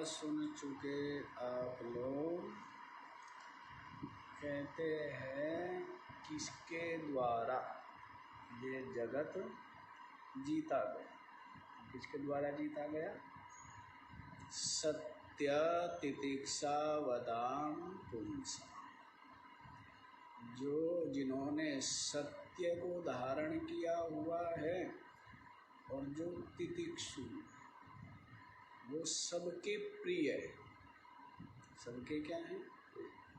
सुन चुके आप लोग। कहते हैं किसके द्वारा ये जगत जीता गया? किसके द्वारा जीता गया? सत्य तितिक्षा वदाम पुंसा। जिन्होंने सत्य को धारण किया हुआ है और जो तितिक्षु, वो सबके प्रिय है। सबके क्या है?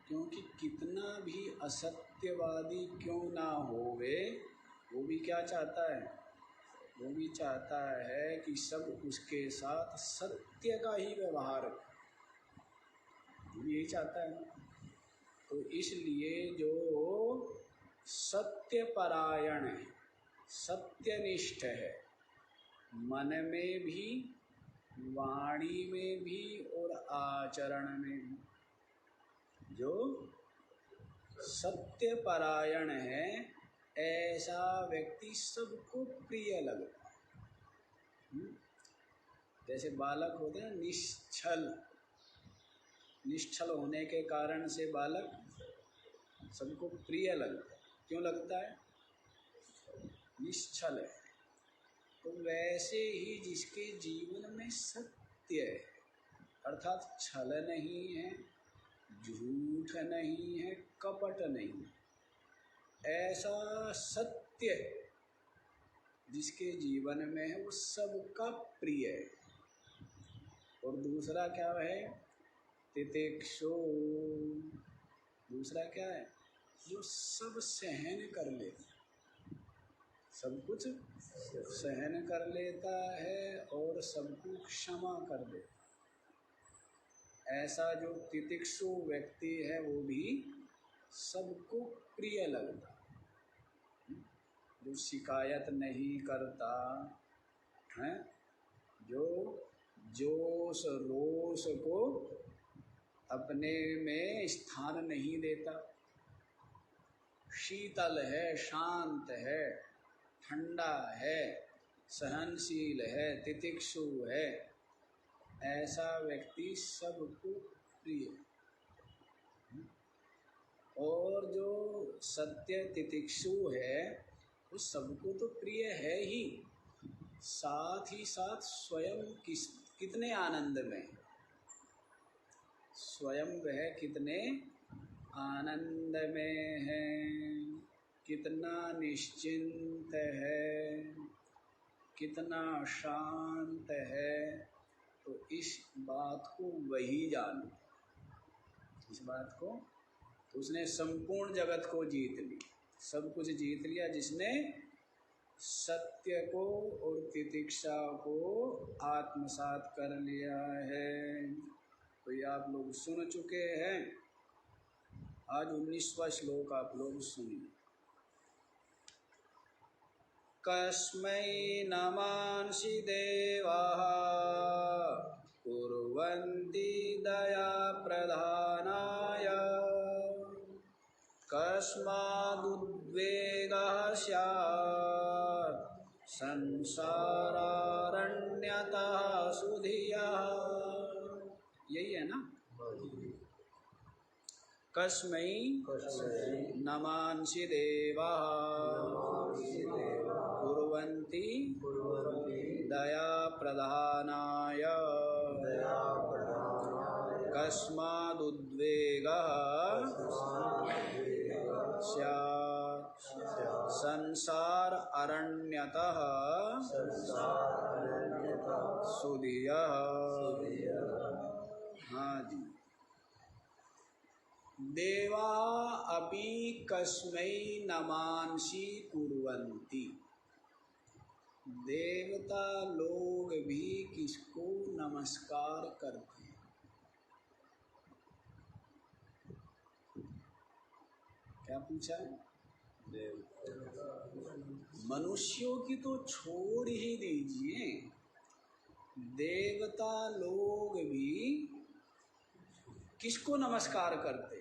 क्योंकि कितना भी असत्यवादी क्यों ना होवे, वो भी क्या चाहता है? वो भी चाहता है कि सब उसके साथ सत्य का ही व्यवहार हो, यही चाहता है। तो इसलिए जो सत्यपरायण है, सत्यनिष्ठ है, मन में भी, वाणी में भी और आचरण में भी, जो सत्यपरायण है, ऐसा व्यक्ति सबको प्रिय लगता है। जैसे बालक होते हैं निश्चल, निश्चल होने के कारण से बालक सबको प्रिय लगता है। क्यों लगता है? निश्चल है। तो वैसे ही जिसके जीवन में सत्य है, अर्थात छल नहीं है, झूठ नहीं है, कपट नहीं है, ऐसा सत्य जिसके जीवन में है, वो सबका प्रिय है। और दूसरा क्या है? तितिक्षु। दूसरा क्या है? जो सब सहन कर लेता, सब कुछ सहन कर लेता है और सबको क्षमा कर देता। ऐसा जो तितिक्षु व्यक्ति है वो भी सबको प्रिय लगता। जो शिकायत नहीं करता है, जो जोश रोष को अपने में स्थान नहीं देता, शीतल है, शांत है, ठंडा है, सहनशील है, तितिक्षु है, ऐसा व्यक्ति सबको प्रिय। और जो सत्य तितिक्षु है वो सबको तो प्रिय है ही, साथ ही साथ स्वयं कितने आनंद में, स्वयं वह कितने आनंद में है, कितना निश्चिंत है, कितना शांत है। तो इस बात को वही जानो, इस बात को। तो उसने संपूर्ण जगत को जीत लिया, सब कुछ जीत लिया जिसने सत्य को और तितिक्षा को आत्मसात कर लिया है। तो ये आप लोग सुन चुके हैं। आज 19वां श्लोक आप लोग सुनिए। कस्मै नमांसि देवाः कुर्वन्ति दया प्रधानाय कस्मादुद्वेगः स्यात् संसारारण्यतः सुधियः। यही है ना? कस्मै नमांसि देवाः कुर्वन्ति दया प्रधानाय कस्मादुद्वेगः स्यात् संसार अरण्यतः सुधियः। हाँ जी। देवा अपि कस्मै नमांसि कुर्वन्ति। देवता लोग भी किसको नमस्कार करते हैं? क्या पूछा है? मनुष्यों की तो छोड़ ही दीजिए, देवता लोग भी किसको नमस्कार करते?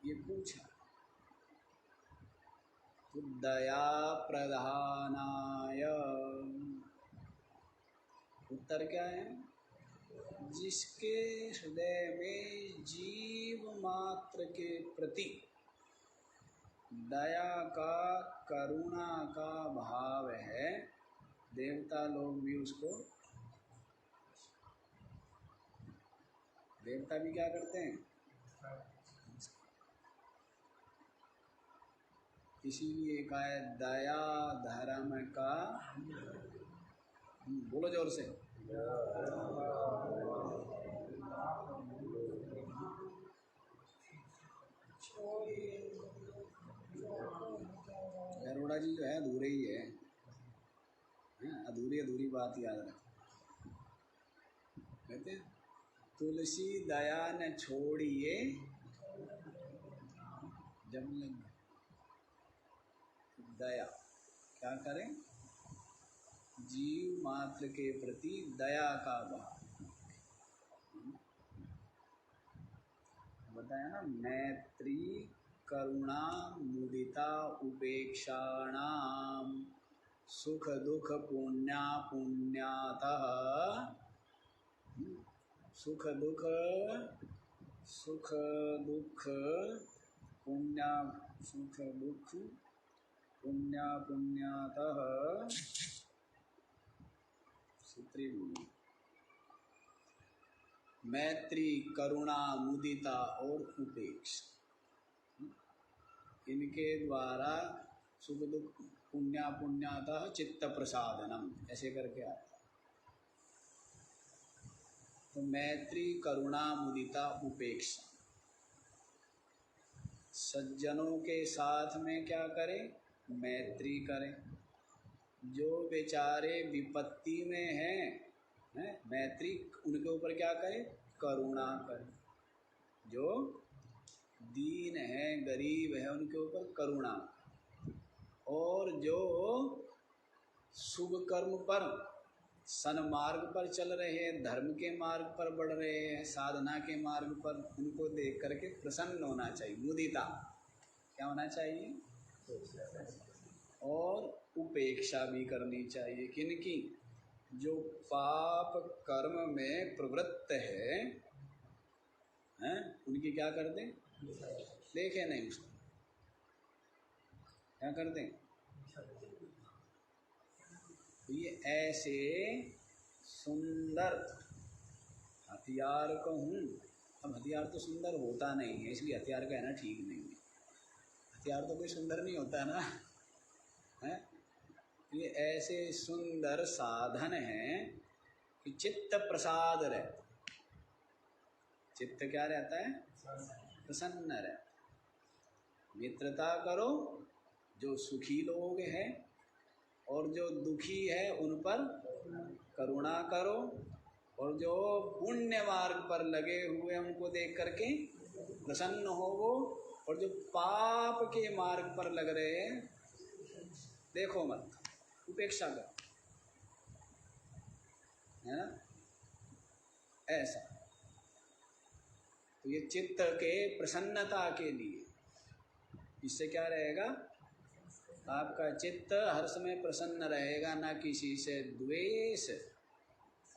ये पूछा। तो दया प्रधानाय, उत्तर क्या है? जिसके हृदय में जीव मात्र के प्रति दया का, करुणा का भाव है, देवता लोग भी उसको, देवता भी क्या करते हैं, इसीलिए कहा है दया धर्म का, बोलो जोर से, गरुड़ा जी जो है अधूरे ही है, अधूरी अधूरी बात याद रख। कहते तुलसी दया न छोड़िए जब लग, दया क्या करें, जीव मात्र के प्रति दया का भाव। बताया ना, मैत्री करुणा मुदिता उपेक्षाणाम सुख दुख पुण्या पुण्यातः, सुख दुख पुण्या, सुख दुख पुण्या पुण्यातः सूत्री बोली, मैत्री करुणा मुदिता और उपेक्षा, इनके द्वारा सुख दुख पुण्या पुण्यातः चित्त प्रसादनम, ऐसे करके आता। तो मैत्री करुणा मुदिता उपेक्षा, सज्जनों के साथ में क्या करें, मैत्री करें। जो बेचारे विपत्ति में हैं, मैत्री उनके ऊपर क्या करें, करुणा करें। जो दीन है, गरीब है, उनके ऊपर करुणा। और जो शुभ कर्म पर, सन्मार्ग पर चल रहे हैं, धर्म के मार्ग पर बढ़ रहे हैं, साधना के मार्ग पर, उनको देख करके प्रसन्न होना चाहिए। मुदिता क्या होना चाहिए, और उपेक्षा भी करनी चाहिए। किनकी, जो पाप कर्म में प्रवृत्त है, उनकी क्या कर दें, देखे नहीं उसको, क्या कर दें। ये ऐसे सुंदर हथियार कहूँ, अब हथियार तो सुंदर होता नहीं है, इसलिए हथियार कहना ठीक नहीं है। हथियार तो कोई सुंदर नहीं होता ना, है। ये ऐसे सुंदर साधन हैं कि चित्त प्रसाद रहता, चित्त क्या रहता है, प्रसन्न रहता। मित्रता करो जो सुखी लोग हैं, और जो दुखी है उन पर करुणा करो, और जो पुण्य मार्ग पर लगे हुए उनको देख करके प्रसन्न होवो, और जो पाप के मार्ग पर लग रहे हैं देखो मत, उपेक्षा करो, है ना, ऐसा। तो ये चित्त के प्रसन्नता के लिए, इससे क्या रहेगा, आपका चित्त हर समय प्रसन्न रहेगा, ना किसी से द्वेष,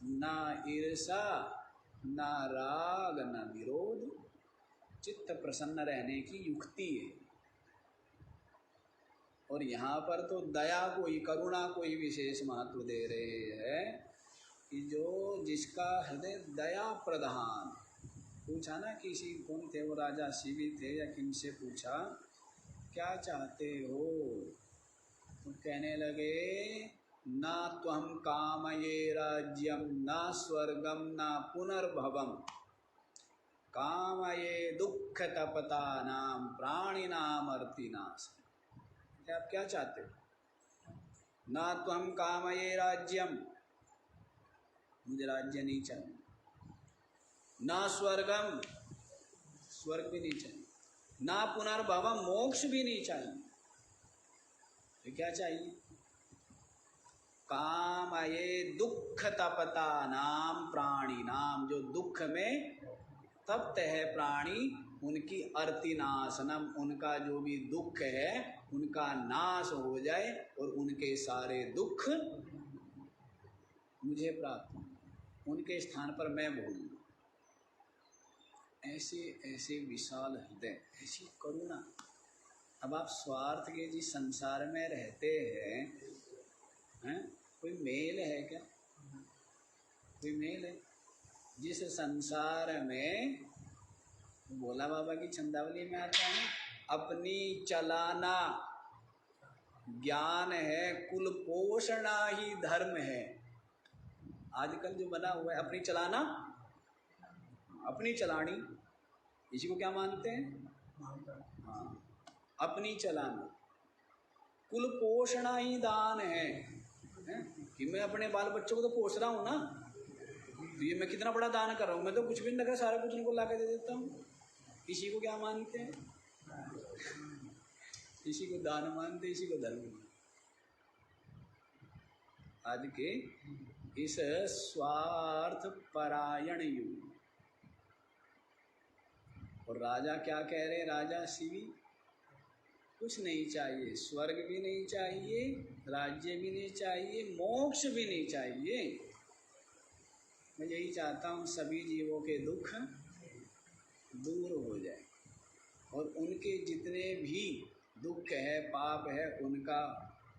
ना ईर्षा, ना राग, ना विरोध। चित्त प्रसन्न रहने की युक्ति है। और यहाँ पर तो दया को ही, करुणा को ही विशेष महत्व दे रहे हैं कि जो जिसका हृदय दया प्रधान। पूछा ना किसी, कौन थे वो, राजा शिवी थे या किन से पूछा, क्या चाहते हो, तो कहने लगे, ना त्वं कामये राज्यम ना स्वर्गम ना पुनर्भवम, कामये दुख तपता नाम प्राणी नाम अर्तिनाश। आप क्या चाहते हो, ना त्वं कामये राज्यम, मुझे राज्य नहीं चाहिए, ना स्वर्गम, स्वर्ग भी नहीं चाहिए, ना पुनर्भवम, मोक्ष भी नहीं चाहिए। तो क्या चाहिए, कामये दुख तपता नाम प्राणी नाम, जो दुख में तप्त है प्राणी, उनकी अर्तिनाशनम, उनका जो भी दुख है उनका नाश हो जाए, और उनके सारे दुख मुझे प्राप्त हो। उनके स्थान पर मैं बोलूँ। ऐसे ऐसे विशाल हृदय, ऐसी करुणा। अब आप स्वार्थ के जिस संसार में रहते हैं, कोई मेल है क्या? कोई मेल है? जिस संसार में भोला बाबा की छंदावली में आता है ना, अपनी चलाना ज्ञान है, कुल पोषणा ही धर्म है। आजकल जो बना हुआ है अपनी चलाना, अपनी चलानी, इसी को क्या मानते हैं? हाँ, अपनी चलाना, कुल पोषणा ही दान है, कि मैं अपने बाल बच्चों को तो पोष रहा हूँ ना, तो ये मैं कितना बड़ा दान कर रहा हूँ। मैं तो कुछ भी नहीं लगा, सारा कुछ उनको ला के दे देता हूँ। इसी को क्या मानते हैं? इसी को दान मानते, इसी को धर्म मानते। आज के इस स्वार्थ परायण युग। और राजा क्या कह रहे? राजा शिवी कुछ नहीं चाहिए, स्वर्ग भी नहीं चाहिए, राज्य भी नहीं चाहिए, मोक्ष भी नहीं चाहिए। मैं यही चाहता हूँ सभी जीवों के दुख दूर हो जाए और उनके जितने भी दुख है, पाप है, उनका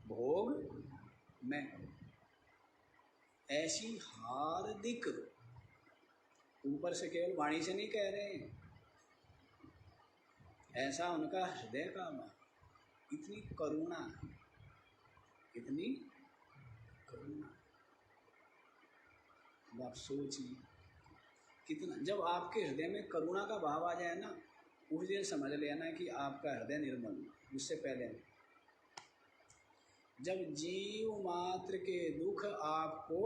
भोग मैं। ऐसी हार्दिक, ऊपर से केवल वाणी से नहीं कह रहे हैं, ऐसा उनका हृदय का भाव, इतनी करुणा, इतनी करुणा। अब आप सोचिए कितना, जब आपके हृदय में करुणा का भाव आ जाए ना, उस दिन समझ लेना कि आपका हृदय निर्मल। उससे पहले जब जीव मात्र के दुख आपको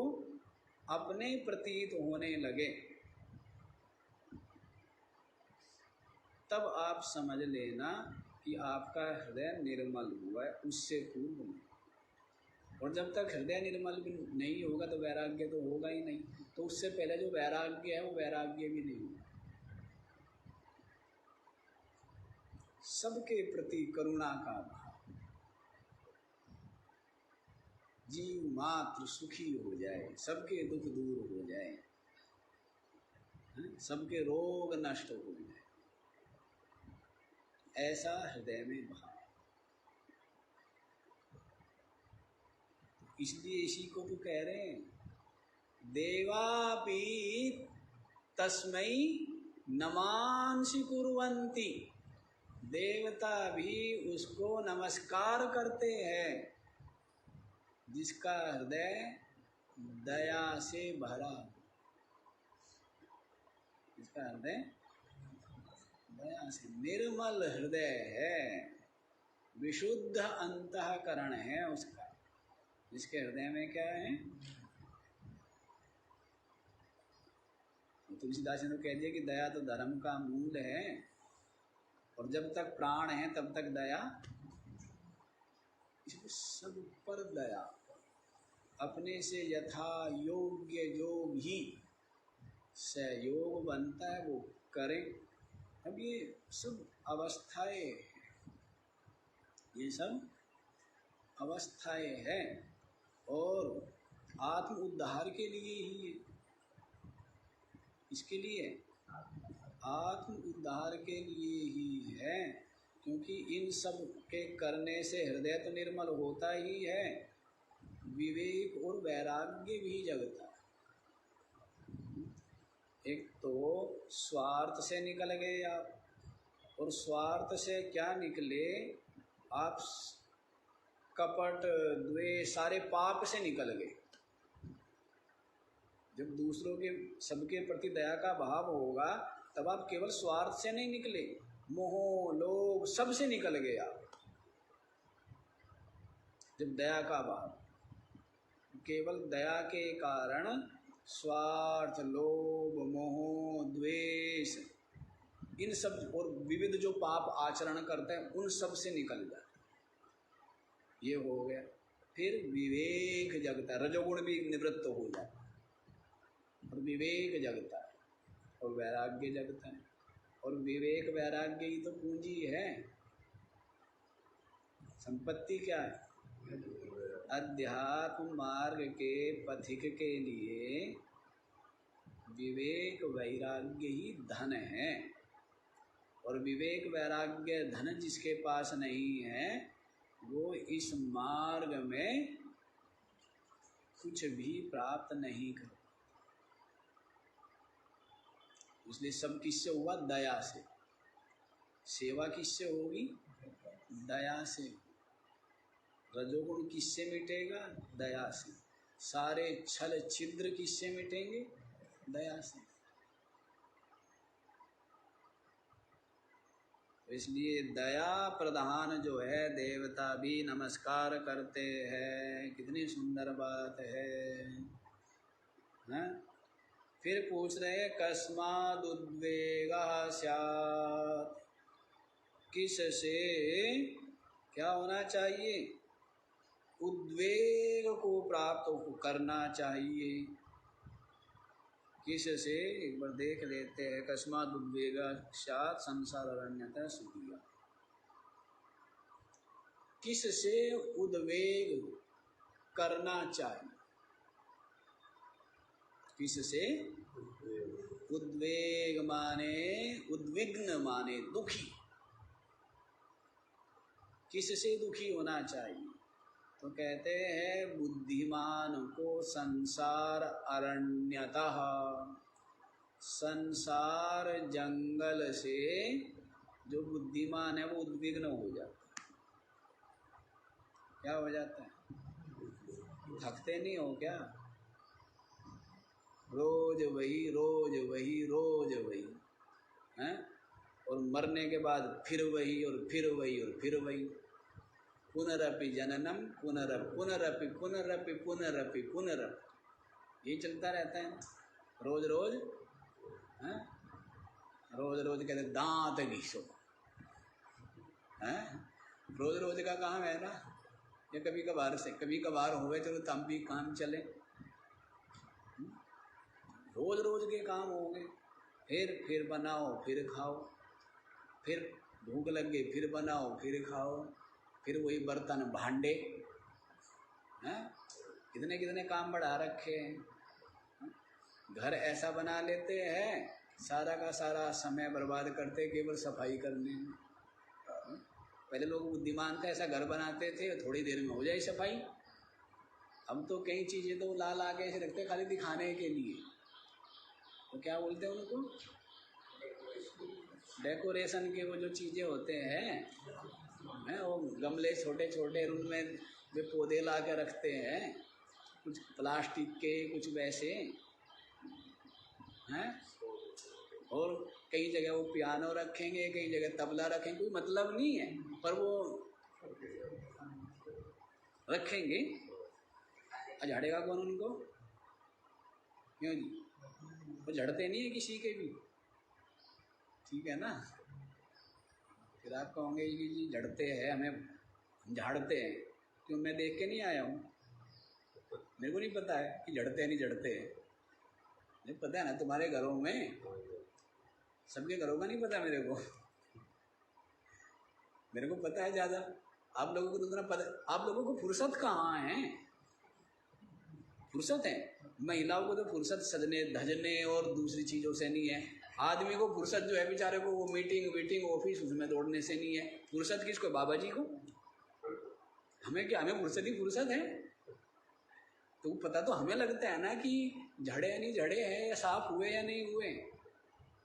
अपने प्रतीत होने लगे, तब आप समझ लेना कि आपका हृदय निर्मल हुआ है। उससे पूर्व नहीं। और जब तक हृदय निर्मल भी नहीं होगा तो वैराग्य तो होगा ही नहीं। तो उससे पहले जो वैराग्य है वो वैराग्य भी नहीं होगा। सबके प्रति करुणा का भाव, जीव मात्र सुखी हो जाए, सबके दुख दूर हो जाए, सबके रोग नष्ट हो जाए, ऐसा हृदय में भाव। इसलिए इसी को तो कह रहे हैं, देवापि तस्मै नमांसि कुर्वन्ति। देवता भी उसको नमस्कार करते हैं जिसका हृदय दया से भरा, जिसका हृदय दया से निर्मल हृदय है, विशुद्ध अंतःकरण है उसका, जिसके हृदय में क्या है? तुलसीदास ने तो कह दिया कि दया तो धर्म का मूल है, और जब तक प्राण है तब तक दया। इसको सब पर दया, अपने से यथा योग्य जो भी सहयोग बनता है वो करें। अब ये सब अवस्थाएं, ये सब अवस्थाएं हैं और आत्म उद्धार के लिए ही है। इसके लिए आत्म उद्धार के लिए ही है, क्योंकि इन सब के करने से हृदय तो निर्मल होता ही है, विवेक और वैराग्य भी जगता है। एक तो स्वार्थ से निकल गए आप, और स्वार्थ से क्या निकले आप? कपट, द्वेष, सारे पाप से निकल गए। जब दूसरों के, सबके प्रति दया का भाव होगा तब आप केवल स्वार्थ से नहीं निकले, मोह, लोभ, सब से निकल गए आप। जब दया का भाव, केवल दया के कारण स्वार्थ, लोभ, मोह, द्वेष, इन सब और विविध जो पाप आचरण करते हैं उन सब से निकल जाए, ये हो गया। फिर विवेक जगता है, रजोगुण भी निवृत्त हो जाता है और विवेक जगता है और वैराग्य जगता है। और विवेक वैराग्य ही तो पूंजी है। संपत्ति क्या है? अध्यात्म मार्ग के पथिक के लिए विवेक वैराग्य ही धन है, और विवेक वैराग्य धन जिसके पास नहीं है वो इस मार्ग में कुछ भी प्राप्त नहीं कर। इसलिए सब किससे हुआ? दया से। सेवा किससे होगी? दया से। रजोगुण किससे मिटेगा? दया से। सारे छल छिद्र किससे मिटेंगे? दया से। इसलिए दया प्रधान जो है देवता भी नमस्कार करते हैं। कितनी सुंदर बात है, हैं? फिर पूछ रहे कस्माद् उद्वेगः स्यात्, किससे क्या होना चाहिए? उद्वेग को प्राप्त करना चाहिए। किससे? एक बार देख लेते हैं। कस्माद् उद्वेगः स्यात् संसार अरण्यतः सुखिया। किससे उद्वेग करना चाहिए? किससे? उद्वेग माने उद्विग्न माने दुखी। किससे दुखी होना चाहिए? तो कहते हैं बुद्धिमान को संसार अरण्यतः, संसार जंगल से जो बुद्धिमान है वो उद्विग्न हो जाता है। क्या हो जाता है? थकते नहीं हो क्या? रोज वही रोज वही रोज वही, हैं? और मरने के बाद फिर वही और फिर वही और फिर वही। पुनरपि जननम पुनरपि पुनरपि पुनरपि पुनरपि पुनरपि, ये चलता रहता है रोज रोज, हैं? रोज रोज कहते दांत घिसो, हैं? रोज रोज का काम है ना, ये कभी कभार से कभी कभार हुए चलो तब भी काम चले। रोज रोज के काम होंगे। फिर बनाओ फिर खाओ, फिर भूख लग गई फिर बनाओ फिर खाओ, फिर वही बर्तन भांडे, हैं? कितने कितने काम बढ़ा रखे हैं। घर ऐसा बना लेते हैं सारा का सारा समय बर्बाद करते केवल सफाई करने में। पहले लोग बुद्धिमान थे, ऐसा घर बनाते थे थोड़ी देर में हो जाए सफाई। अब तो कई चीज़ें तो ला ला के ऐसे रखते खाली दिखाने के लिए। तो क्या बोलते हैं उनको? डेकोरेशन के वो जो चीज़ें होते हैं, वो गमले छोटे छोटे रूम में वे पौधे ला के रखते हैं, कुछ प्लास्टिक के कुछ वैसे, हैं? और कई जगह वो पियानो रखेंगे, कई जगह तबला रखेंगे, कोई मतलब नहीं है पर वो रखेंगे। झाड़ेगा कौन उनको? क्यों जी? वो झड़ते नहीं है किसी के भी, ठीक है ना? फिर आप कहोगे कि जी झड़ते हैं, हमें झाड़ते हैं, क्यों? मैं देख के नहीं आया हूँ, मेरे को नहीं पता है कि झड़ते हैं नहीं झड़ते हैं। नहीं पता है ना तुम्हारे घरों में, सबके घरों का नहीं पता मेरे को। मेरे को पता है ज़्यादा, आप लोगों को तो उतना पता। आप लोगों को फुर्सत कहाँ है? फुर्सत है महिलाओं को तो फुर्सत सजने धजने और दूसरी चीज़ों से नहीं है। आदमी को फुर्सत जो है बेचारे को वो मीटिंग ऑफिस उसमें दौड़ने से नहीं है। फुर्सत किसको? बाबा जी को। हमें क्या? हमें फुर्सत ही फुर्सत है। तो पता तो हमें लगता है ना कि झड़े या नहीं झड़े हैं, या साफ हुए या नहीं हुए,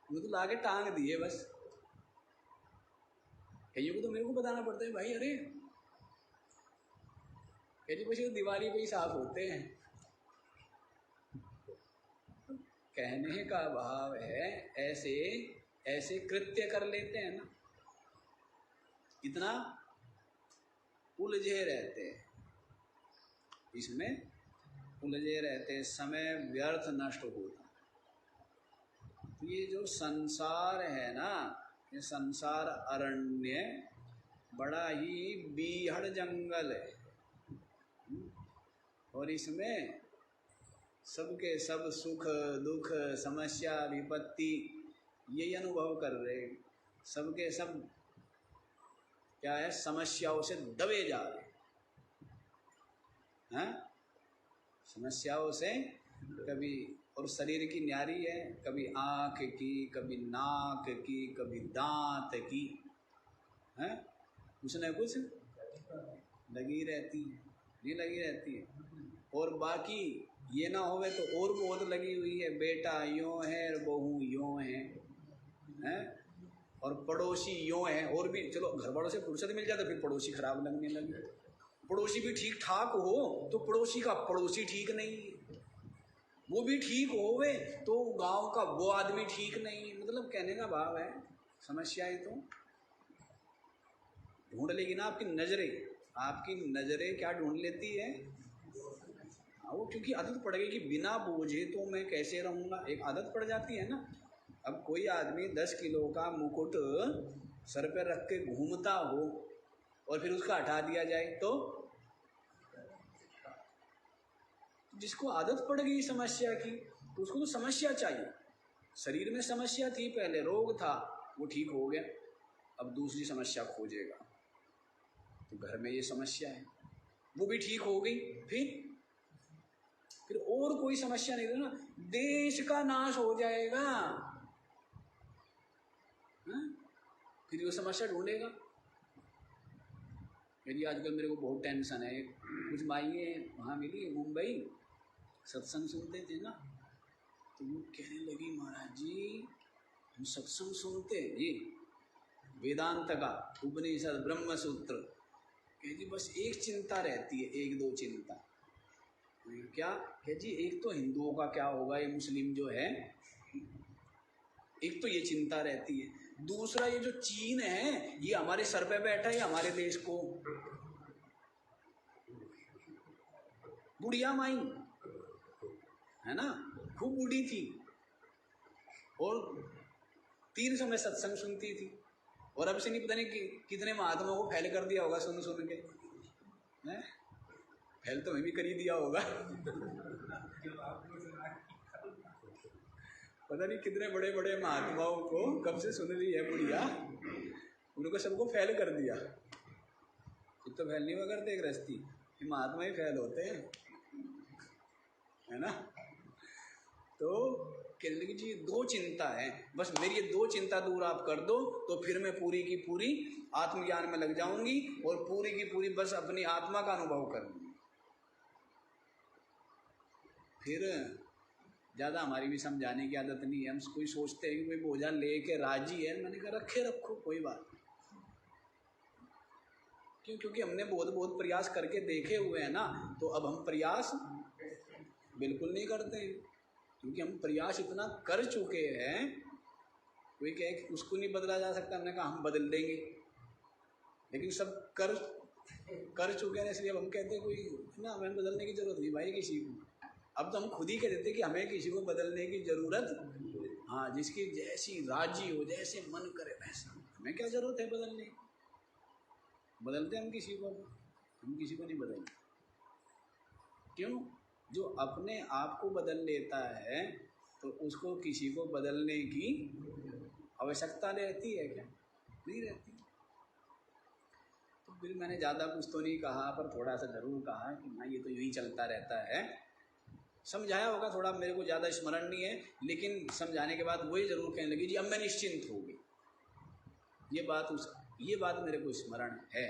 वो तो लाके टांग दिए बस। कईयों को तो मेरे को बताना पड़ता है, भाई अरे कहीं बस दिवाली पे ही साफ होते हैं। कहने का भाव है ऐसे ऐसे कृत्य कर लेते हैं ना, इतना उलझे रहते हैं, इसमें उलझे रहते हैं, समय व्यर्थ नष्ट होता। तो ये जो संसार है ना, ये संसार अरण्य बड़ा ही बीहड़ जंगल है, और इसमें सबके सब सुख दुख समस्या विपत्ति यही अनुभव कर रहे। सबके सब क्या है? समस्याओं से दबे जा रहे हैं। समस्याओं से कभी और शरीर की न्यारी है, कभी आँख की, कभी नाक की, कभी दांत की, हैं कुछ न कुछ लगी रहती है, नहीं लगी रहती है। और बाकी ये ना होवे तो और बहुत लगी हुई है, बेटा यूँ है, बहू यूँ है, हैं और पड़ोसी यूँ है। और भी चलो घर वालों से फुर्सत मिल जाए तो फिर पड़ोसी खराब लगने लगे। पड़ोसी भी ठीक ठाक हो तो पड़ोसी का पड़ोसी ठीक नहीं है, वो भी ठीक होवे तो गांव का वो आदमी ठीक नहीं। मतलब कहने का भाव है समस्याएं तो ढूंढ लेगी ना आपकी नजरें क्या ढूंढ लेती है। वो क्योंकि आदत पड़ गई कि बिना बोझे तो मैं कैसे रहूँगा, एक आदत पड़ जाती है ना। अब कोई आदमी 10 किलो का मुकुट सर पर रख के घूमता हो और फिर उसका हटा दिया जाए तो जिसको आदत पड़ गई समस्या की तो उसको तो समस्या चाहिए। शरीर में समस्या थी, पहले रोग था, वो ठीक हो गया, अब दूसरी समस्या खोजेगा। तो घर में ये समस्या है, वो भी ठीक हो गई, फिर और कोई समस्या नहीं, ना देश का नाश हो जाएगा, फिर वो समस्या ढूंढेगा। यदि आजकल मेरे को बहुत टेंशन है, कुछ माइए वहाँ मिली मुंबई, सत्संग सुनते थे ना, तो वो कहने लगी महाराज जी हम सत्संग सुनते हैं जी, वेदांत का, उपनिषद, ब्रह्म सूत्र, कह जी बस एक चिंता रहती है, एक दो चिंता। क्या कह जी, एक तो हिंदुओं का क्या होगा, ये मुस्लिम जो है, एक तो ये चिंता रहती है, दूसरा ये जो चीन है ये हमारे सर पे बैठा है, हमारे देश को, बुढ़िया माई है ना, खूब बूढ़ी थी और 3 समय सत्संग सुनती थी, और अब से नहीं पता नहीं कितने महात्माओं को फैल कर दिया होगा सुन सुन के, हैं फैल तो हमें भी कर ही दिया होगा पता नहीं कितने बड़े बड़े महात्माओं को कब से सुन ली है बुढ़िया, उनको सबको फैल कर दिया। खुद तो फैल नहीं हुआ करते गृहस्थी, ये महात्मा ही फैल होते हैं, है ना। तो कहने लगी जी 2 चिंता है, बस मेरी ये 2 चिंता दूर आप कर दो तो फिर मैं पूरी की पूरी आत्मज्ञान में लग जाऊंगी और पूरी की पूरी बस अपनी आत्मा का अनुभव करूंगी। फिर ज़्यादा हमारी भी समझाने की आदत नहीं है, हम कोई सोचते हैं कि कोई बोझा लेके राजी है, मैंने कहा रखे रखो कोई बात, क्योंकि हमने बहुत प्रयास करके देखे हुए हैं ना, तो अब हम प्रयास बिल्कुल नहीं करते हैं, क्योंकि हम प्रयास इतना कर चुके हैं। कोई कहे कि उसको नहीं बदला जा सकता, हमने कहा हम बदल देंगे, लेकिन सब कर चुके हैं, इसलिए अब हम कहते हैं कोई ना हमें बदलने की जरूरत नहीं भाई किसी को। अब तो हम खुद ही कह देते कि हमें किसी को बदलने की जरूरत, हाँ जिसकी जैसी राजी हो, जैसे मन करे वैसा, हमें क्या जरूरत है बदलने की। बदलते हम किसी को नहीं बदलते। क्यों? जो अपने आप को बदल लेता है तो उसको किसी को बदलने की आवश्यकता रहती है क्या? नहीं रहती। तो फिर मैंने ज़्यादा कुछ तो नहीं कहा, पर थोड़ा सा ज़रूर कहा कि हाँ ये तो यूँ ही चलता रहता है। समझाया होगा थोड़ा, मेरे को ज़्यादा स्मरण नहीं है, लेकिन समझाने के बाद वही ज़रूर कहने लगी जी अब मैं निश्चिंत हो गई। ये बात मेरे को स्मरण है।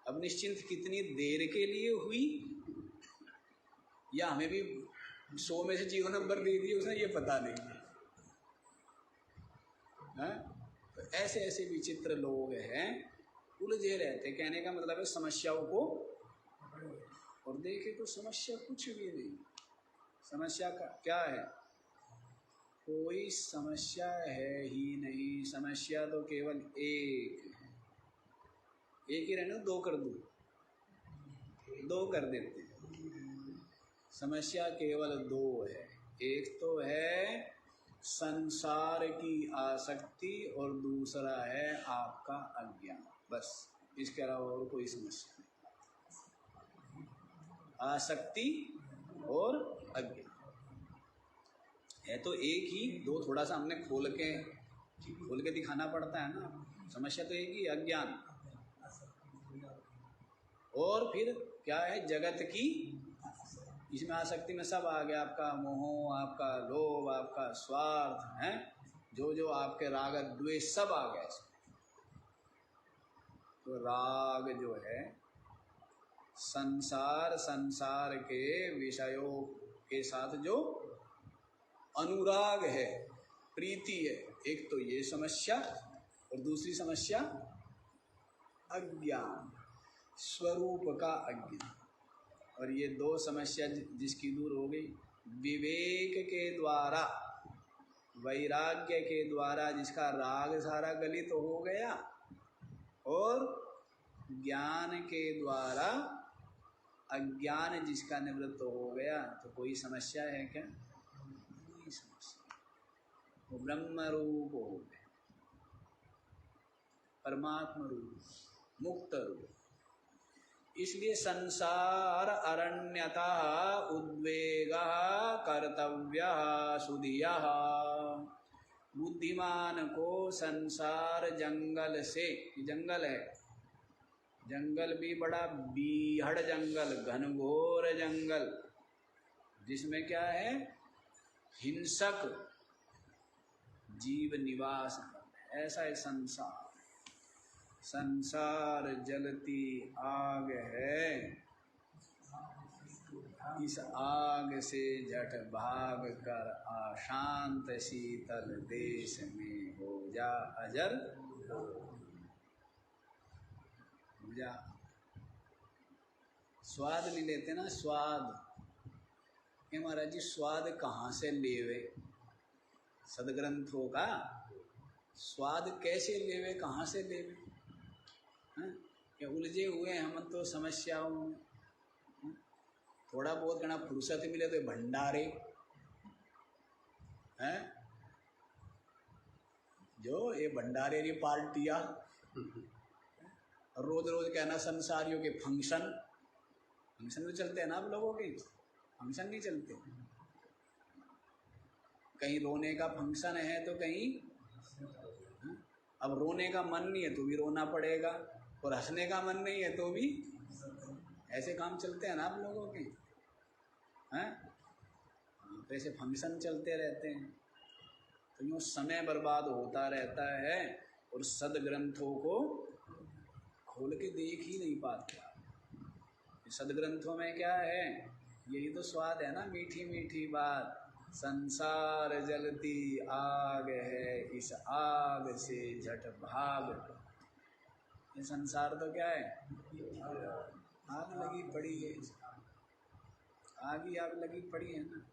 अब निश्चिंत कितनी देर के लिए हुई, या हमें भी 100 में से 0 नंबर दे दिए उसने, ये पता नहीं है। तो ऐसे विचित्र लोग हैं, उलझे रहते। कहने का मतलब है समस्याओं को, और देखे तो समस्या कुछ भी नहीं। समस्या का क्या है? कोई समस्या है ही नहीं। समस्या तो केवल एक है। एक ही रहने 2 कर दूँ, 2 कर देते हैं। समस्या केवल 2 है। एक तो है संसार की आसक्ति और दूसरा है आपका अज्ञान, बस इसके अलावा और कोई समस्या नहीं। आसक्ति और अज्ञान है तो एक ही, 2 थोड़ा सा हमने खोल के दिखाना पड़ता है ना। समस्या तो एक ही, अज्ञान। और फिर क्या है? जगत की इसमें आसक्ति में सब आ गया, आपका मोह, आपका लोभ, आपका स्वार्थ है, जो जो आपके राग द्वेष सब आ गया इसमें। तो राग जो है संसार के विषयों के साथ जो अनुराग है, प्रीति है, एक तो ये समस्या और दूसरी समस्या अज्ञान, स्वरूप का अज्ञान। और ये दो समस्या जिसकी दूर हो गई, विवेक के द्वारा, वैराग्य के द्वारा जिसका राग सारा गलित हो गया, और ज्ञान के द्वारा अज्ञान जिसका निवृत्त हो गया, तो कोई समस्या है क्या? कोई समस्या। वो ब्रह्म रूप हो गए, परमात्मा रूप, मुक्त रूप। इसलिए संसार अरण्यता उद्वेगा कर्तव्य सुधिया। बुद्धिमान को संसार जंगल से, जंगल है, जंगल भी बड़ा बीहड़ जंगल, घनघोर जंगल, जिसमें क्या है, हिंसक जीव निवास करते, ऐसा है संसार। संसार जलती आग है, इस आग से झट भाग कर अशांत शीतल देश में हो जा अजर हो जा। स्वाद नहीं लेते ना, स्वाद ये महाराज जी, स्वाद कहाँ से लेवे? सदग्रंथों का स्वाद कैसे लेवे, कहाँ से लेवे? क्या उलझे हुए हम तो समस्याओं में। थोड़ा बहुत घना फुर्सत मिले तो भंडारे हैं, जो ये भंडारे की पार्टियां, रोज रोज कहना संसारियों के फंक्शन तो चलते हैं ना आप लोगों के, फंक्शन नहीं चलते। कहीं रोने का फंक्शन है तो कहीं, अब रोने का मन नहीं है तो भी रोना पड़ेगा, और हंसने का मन नहीं है तो भी, ऐसे काम चलते हैं ना आप लोगों के, हैं? तो ऐसे फंक्शन चलते रहते हैं, तो यूँ समय बर्बाद होता रहता है, और सदग्रंथों को खोल के देख ही नहीं पाते। सदग्रंथों में क्या है, यही तो स्वाद है ना, मीठी मीठी बात। संसार जलती आग है, इस आग से झट भाग। ये संसार तो क्या है, आग लगी पड़ी है, आग ही आग लगी पड़ी है ना।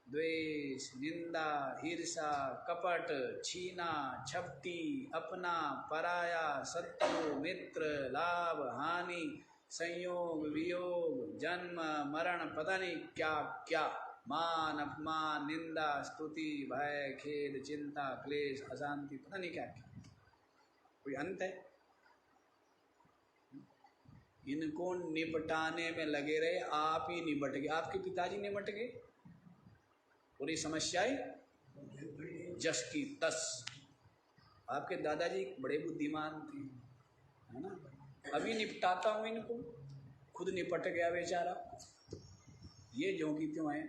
द्वेष, निंदा, ईर्षा, कपट, छीना, छपटी, अपना पराया, शत्रु मित्र, लाभ हानि, संयोग वियोग, जन्म मरण, पता नहीं क्या क्या, मान अपमान, निंदा स्तुति, भय खेद, चिंता क्लेश अशांति, पता नहीं क्या क्या, कोई अंत है? इनको निपटाने में लगे रहे, आप ही निपट गए, आपके पिताजी निपट गए, पूरी समस्याएं जस की तस। आपके दादाजी बड़े बुद्धिमान थे, है ना, अभी निपटाता हूँ इनको, खुद निपट गया बेचारा, ये ज्यों की त्यों है।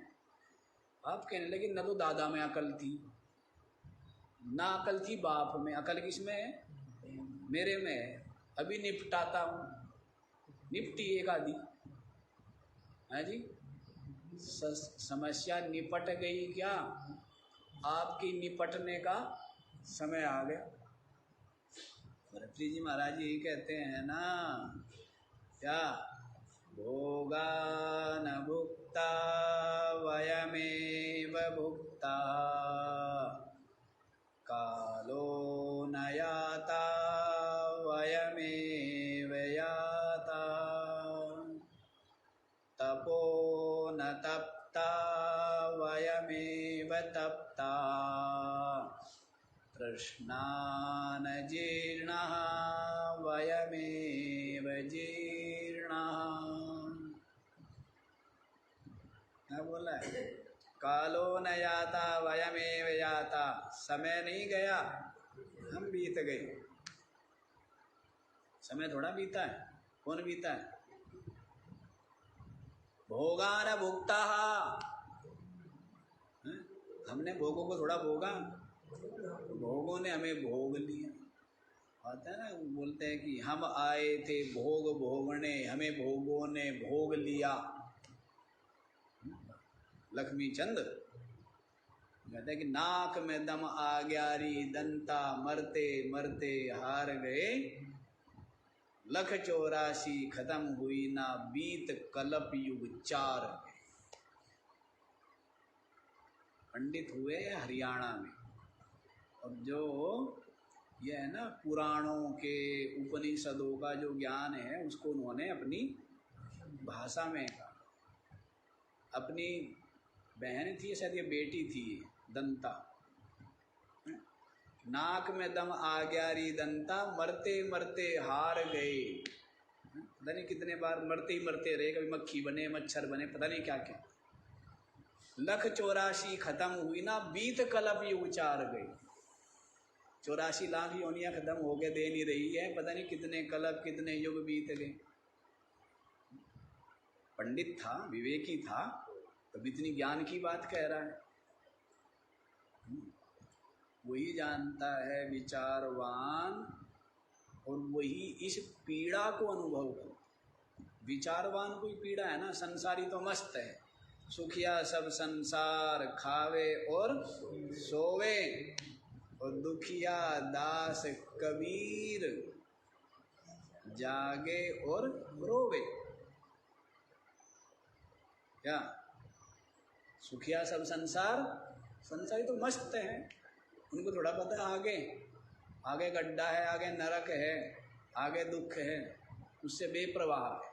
आप कहने लगे न तो दादा में अकल थी, ना अकल थी बाप में, अकल किसमें है? मेरे में है, अभी निपटाता हूँ। निपटी एक आदि है जी, समस्या निपट गई क्या? आपकी निपटने का समय आ गया। भरतरी जी महाराज यही कहते हैं ना, क्या भोगा न भुक्ता वयमेव भुक्ता, कालो न याता वयमेव याता, तपो न तप्ता वयमेव तप्ता, तृष्णा न जीर्णः वयमेव जीर्णः। क्या बोला है? कालो न याता वयमेव याता, समय नहीं गया, हम बीत गए। समय थोड़ा बीता है, कौन बीता है? भोगान भुक्ता, हमने भोगों को थोड़ा भोगा, भोगों ने हमें भोग लिया। आता है ना, बोलते हैं कि हम आए थे भोग भोगने, हमें भोगों ने भोग लिया। लक्ष्मी चंद कहते हैं कि नाक में दम आ गया री दंता, मरते मरते हार गए, लख 84 खत्म हुई ना बीत कलप युग 4। पंडित हुए हरियाणा में, और जो ये है ना पुराणों के उपनिषदों का जो ज्ञान है उसको उन्होंने अपनी भाषा में कहा। अपनी बहन थी शायद, ये बेटी थी दंता, नाक में दम आ गया री दंता, मरते मरते हार गए। पता नहीं कितने बार मरते ही मरते रहे, कभी मक्खी बने, मच्छर बने, पता नहीं क्या क्या। लख 84 खत्म हुई ना बीत कलप युग 4 गई। 84 लाख योनियां खत्म हो गए, दे नहीं रही है, पता नहीं कितने कलप कितने युग बीत गए। पंडित था, विवेकी था, तब इतनी ज्ञान की बात कह रहा है। वही जानता है विचारवान, और वही इस पीड़ा को अनुभव करता। विचारवान कोई पीड़ा है ना, संसारी तो मस्त है, सुखिया सब संसार खावे और सोवे, और दुखिया दास कबीर जागे और रोवे। क्या सुखिया सब संसार, संसारी तो मस्त है, उनको थोड़ा पता है आगे आगे गड्ढा है, आगे नरक है, आगे दुख है, उससे बेप्रवाह है।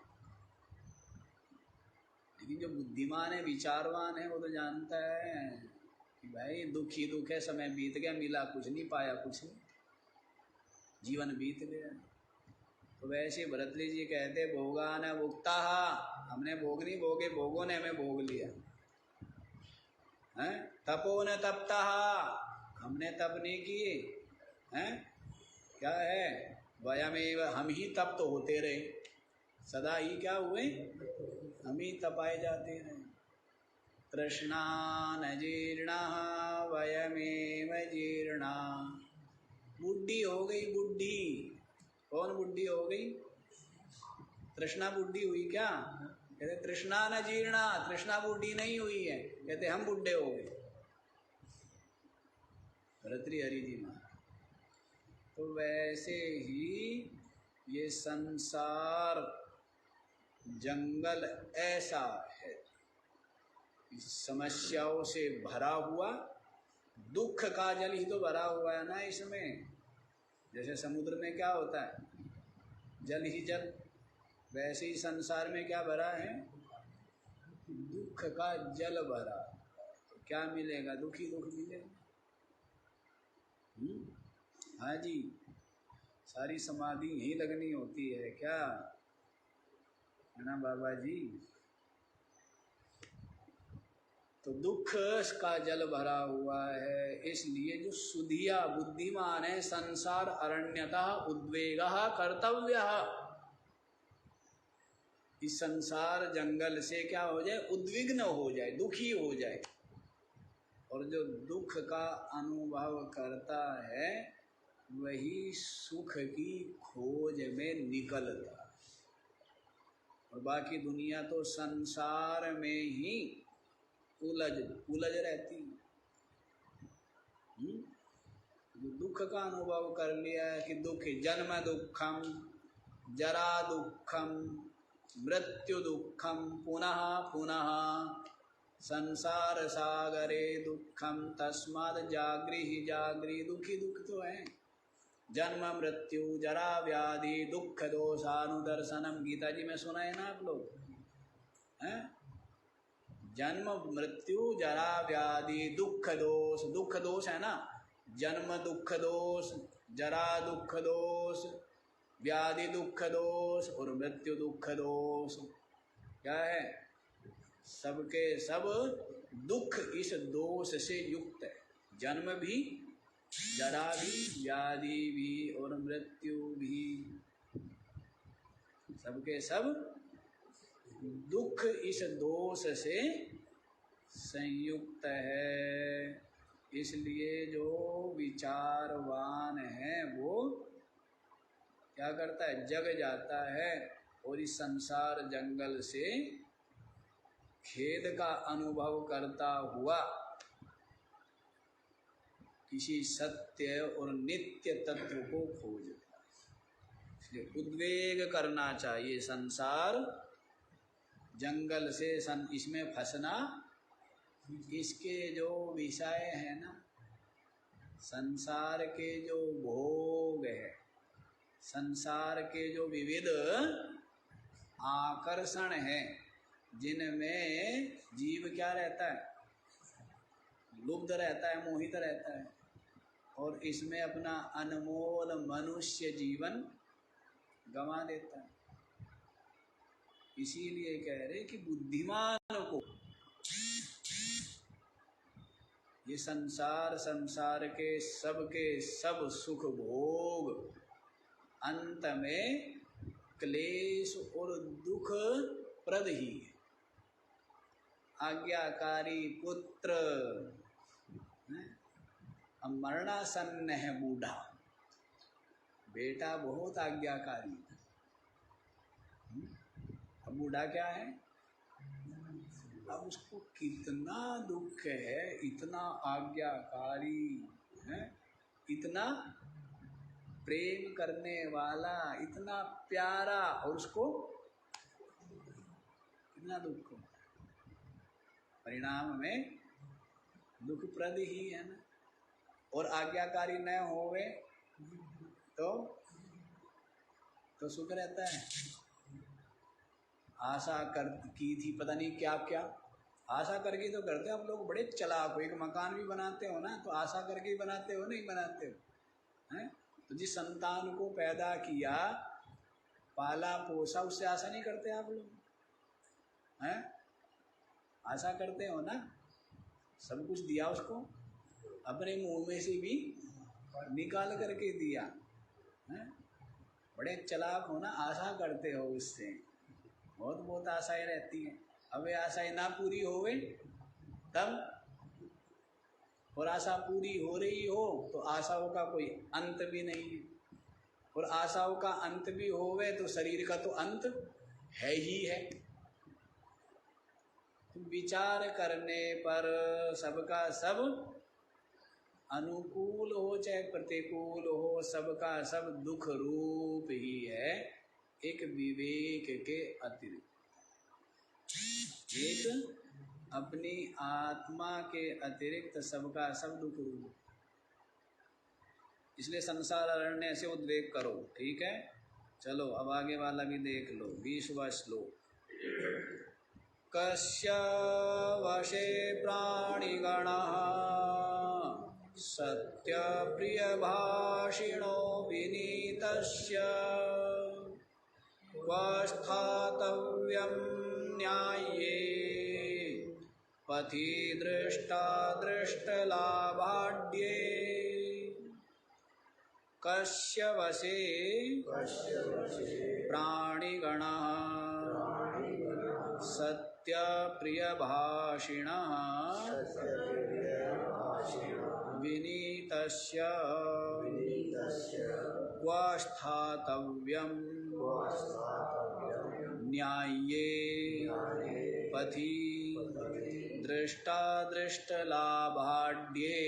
लेकिन जो बुद्धिमान है, विचारवान है, वो तो जानता है कि भाई दुख ही दुख है, समय बीत गया, मिला कुछ नहीं, पाया कुछ नहीं, जीवन बीत गया। तो वैसे भरतरी जी कहते भोगा न भुगता, हमने भोग नहीं भोगे, भोगों ने हमें भोग लिया। हैं तपो न तपता, हमने तप नहीं किए हैं, क्या है वयमेव, हम ही तप तो होते रहे, सदा ही क्या हुए, हम ही तपाए जाते रहे। तृष्णा न जीर्णा वयमेव जीर्णा, बुढ़ी हो गई बुढ़ी, कौन बुढ़ी हो गई, तृष्णा बुढ़ी हुई क्या, कहते तृष्णा न जीर्णा, तृष्णा बुढ़ी नहीं हुई है, कहते हम बुढ़े हो गए। भर्तृहरि जी महाराज। तो वैसे ही ये संसार जंगल ऐसा है, समस्याओं से भरा हुआ, दुख का जल ही तो भरा हुआ है ना इसमें। जैसे समुद्र में क्या होता है, जल ही जल, वैसे ही संसार में क्या भरा है, दुख का जल भरा। तो क्या मिलेगा, दुख ही दुख मिलेगा। हाँ जी, सारी समाधि ही लगनी होती है क्या, है ना बाबा जी। तो दुख का जल भरा हुआ है, इसलिए जो सुधिया बुद्धिमान है, संसार अरण्यतः उद्वेगः कर्तव्यः, इस संसार जंगल से क्या हो जाए, उद्विग्न हो जाए, दुखी हो जाए। और जो दुख का अनुभव करता है वही सुख की खोज में निकलता है, और बाकी दुनिया तो संसार में ही उलझ रहती। जो दुख का अनुभव कर लिया है कि दुख जन्म दुखम, जरा दुखम, मृत्यु दुखम, पुनः पुनः संसार सागरे दुखम, तस्माद् जागृहि जागृहि, दुखी दुख तो है, जन्म मृत्यु जरा व्याधि दुख दोषानुदर्शनम, गीता जी में सुना है ना आप लोग, हैं? जन्म मृत्यु जरा व्याधि दुख दोष, दुख दोष है ना, जन्म दुख दोष, जरा दुख दोष, व्याधि दुख दोष और मृत्यु दुख दोष। क्या है, सबके सब दुख इस दोष से युक्त है, जन्म भी, जरा भी, व्याधि भी और मृत्यु भी, सबके सब दुख इस दोष से संयुक्त है। इसलिए जो विचारवान है वो क्या करता है, जग जाता है और इस संसार जंगल से खेद का अनुभव करता हुआ किसी सत्य और नित्य तत्व को खोजता है। इसलिए उद्वेग करना चाहिए। संसार जंगल से इसमें फंसना, इसके जो विषय है ना, संसार के जो भोग है, संसार के जो विविध आकर्षण है, जिनमें जीव क्या रहता है, लुब्ध रहता है, मोहित रहता है, और इसमें अपना अनमोल मनुष्य जीवन गंवा देता है। इसीलिए कह रहे कि बुद्धिमान को ये संसार के सब सुख भोग अंत में क्लेश और दुख प्रद ही है। आज्ञाकारी पुत्र, अब मरणासन्न है बूढ़ा, बेटा बहुत आज्ञाकारी, अब बूढ़ा क्या है, अब उसको कितना दुख है, इतना आज्ञाकारी है, इतना प्रेम करने वाला, इतना प्यारा, और उसको कितना दुख, परिणाम में दुखप्रद ही है ना। और आज्ञाकारी न होवे तो सुख रहता है। आशा की थी, पता नहीं क्या क्या आशा करके तो करते हम लोग, बड़े चालाक हो। एक मकान भी बनाते हो ना तो आशा करके ही बनाते हो, नहीं बनाते हो हैं? तो जिस संतान को पैदा किया, पाला पोसा, उससे आशा नहीं करते आप लोग हैं? आशा करते हो ना, सब कुछ दिया उसको, अपने मुंह में से भी निकाल करके दिया है? बड़े चालाक हो ना, आशा करते हो उससे, बहुत आशाएं रहती हैं। अब ये आशाएं ना पूरी होवे तब, और आशा पूरी हो रही हो तो आशाओं का कोई अंत भी नहीं है, और आशाओं का अंत भी होवे तो शरीर का तो अंत है ही है। तो विचार करने पर सबका सब अनुकूल हो चाहे प्रतिकूल हो, सबका सब दुख रूप ही है, एक विवेक के अतिरिक्त, एक अपनी आत्मा के अतिरिक्त सबका सब दुख रूप। इसलिए संसार अरण्य से उद्वेग करो, ठीक है। चलो अब आगे वाला भी देख लो, 20वां श्लोक। कस्य वशे प्राणिगणः सत्य प्रिय भाषिणो विनीतस्य क्व स्थातव्यं न्याये पथि दृष्टा दृष्टलाभाढ्ये। कस्य वशे प्राणिगणः सत्य प्रिय भाषिणः विनीतस्य क्व स्थातव्यं न्याये पथि दृष्टा दृष्टलाभाढ्ये।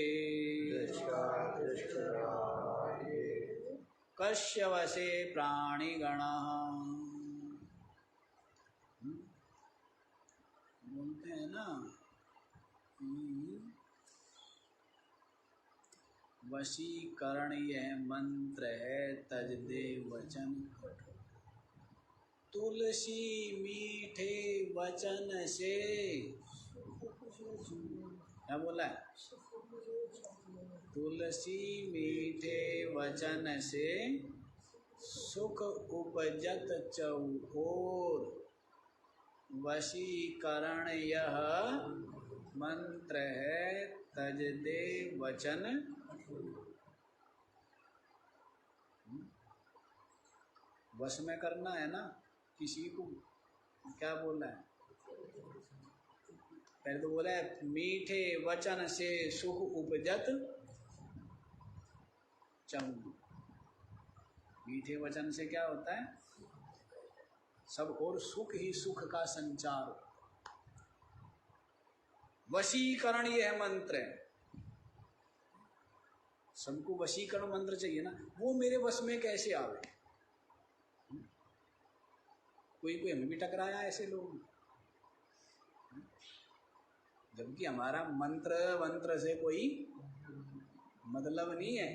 कस्य वशे प्राणिगणः, बोलते हैं ना, वशीकरण यह मंत्र है, तज दे वचन कठोर। तुलसी मीठे वचन से, क्या बोला है, तुलसी मीठे वचन से सुख उपजत चौकोर। वशीकरण यह मंत्र है, तज दे वचन। वश में करना है ना किसी को, क्या बोला है? पहले तो बोला है मीठे वचन से सुख उपजत चहु। मीठे वचन से क्या होता है? सब और सुख ही सुख का संचार। वशीकरण ये है मंत्र है। सबको वशीकरण मंत्र चाहिए ना, वो मेरे वश में कैसे आवे? कोई कोई हमें भी टकराया ऐसे लोग, जबकि हमारा मंत्र से कोई मतलब नहीं है,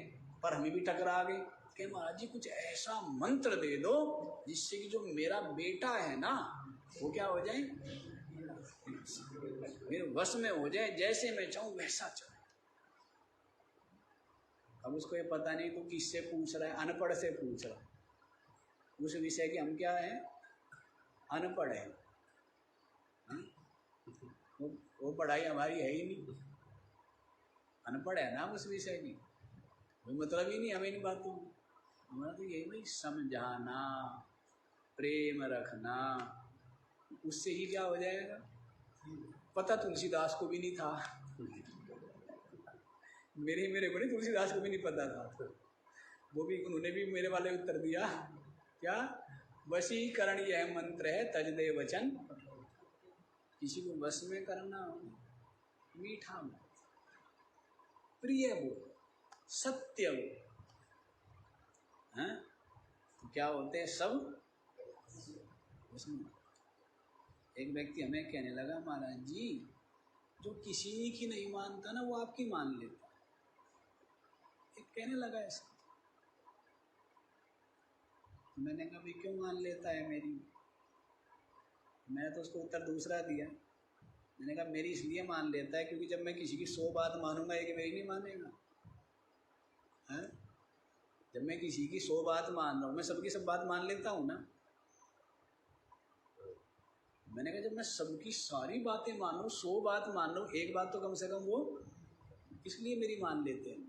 पर हमें भी टकरा गए कि महाराज जी कुछ ऐसा मंत्र दे दो जिससे कि जो मेरा बेटा है ना वो क्या हो जाए, मेरे वश में हो जाए, जैसे मैं चाहूँ वैसा चले। अब उसको ये पता नहीं तो किससे पूछ रहा है? अनपढ़ से पूछ रहा है उस विषय की। हम क्या है? अनपढ़ है। वो पढ़ाई हमारी है ही नहीं, अनपढ़ है ना उस विषय की, कोई मतलब ही नहीं हमें इन बातों। हमारा तो यही भाई समझाना, प्रेम रखना, उससे ही क्या हो जाएगा। पता तुलसीदास को भी नहीं था, मेरे को नहीं, तुलसीदास को भी नहीं पता था। वो भी, उन्होंने भी मेरे वाले उत्तर दिया क्या? वशीकरण यह मंत्र है, तज दे वचन। किसी को वश में करना हो, मीठा बोल, प्रिय बोल, सत्य बोल, तो क्या होते हैं सब उसमें। एक व्यक्ति हमें कहने लगा, महाराज जी जो किसी की नहीं मानता ना वो आपकी मान लेता। एक कहने लगा ऐसा। मैंने कहा भाई क्यों मान लेता है मेरी? मैंने तो उसको उत्तर दूसरा दिया। मैंने कहा मेरी इसलिए मान लेता है क्योंकि जब मैं किसी की 100 बात मानूंगा एक मेरी नहीं मानेगा है? जब मैं किसी की 100 बात मान रहा हूँ, मैं सबकी सब बात मान लेता हूँ ना। मैंने कहा जब मैं सबकी सारी बातें मानूं, 100 बात मान लूँ, एक बात तो कम से कम वो इसलिए मेरी मान लेते हैं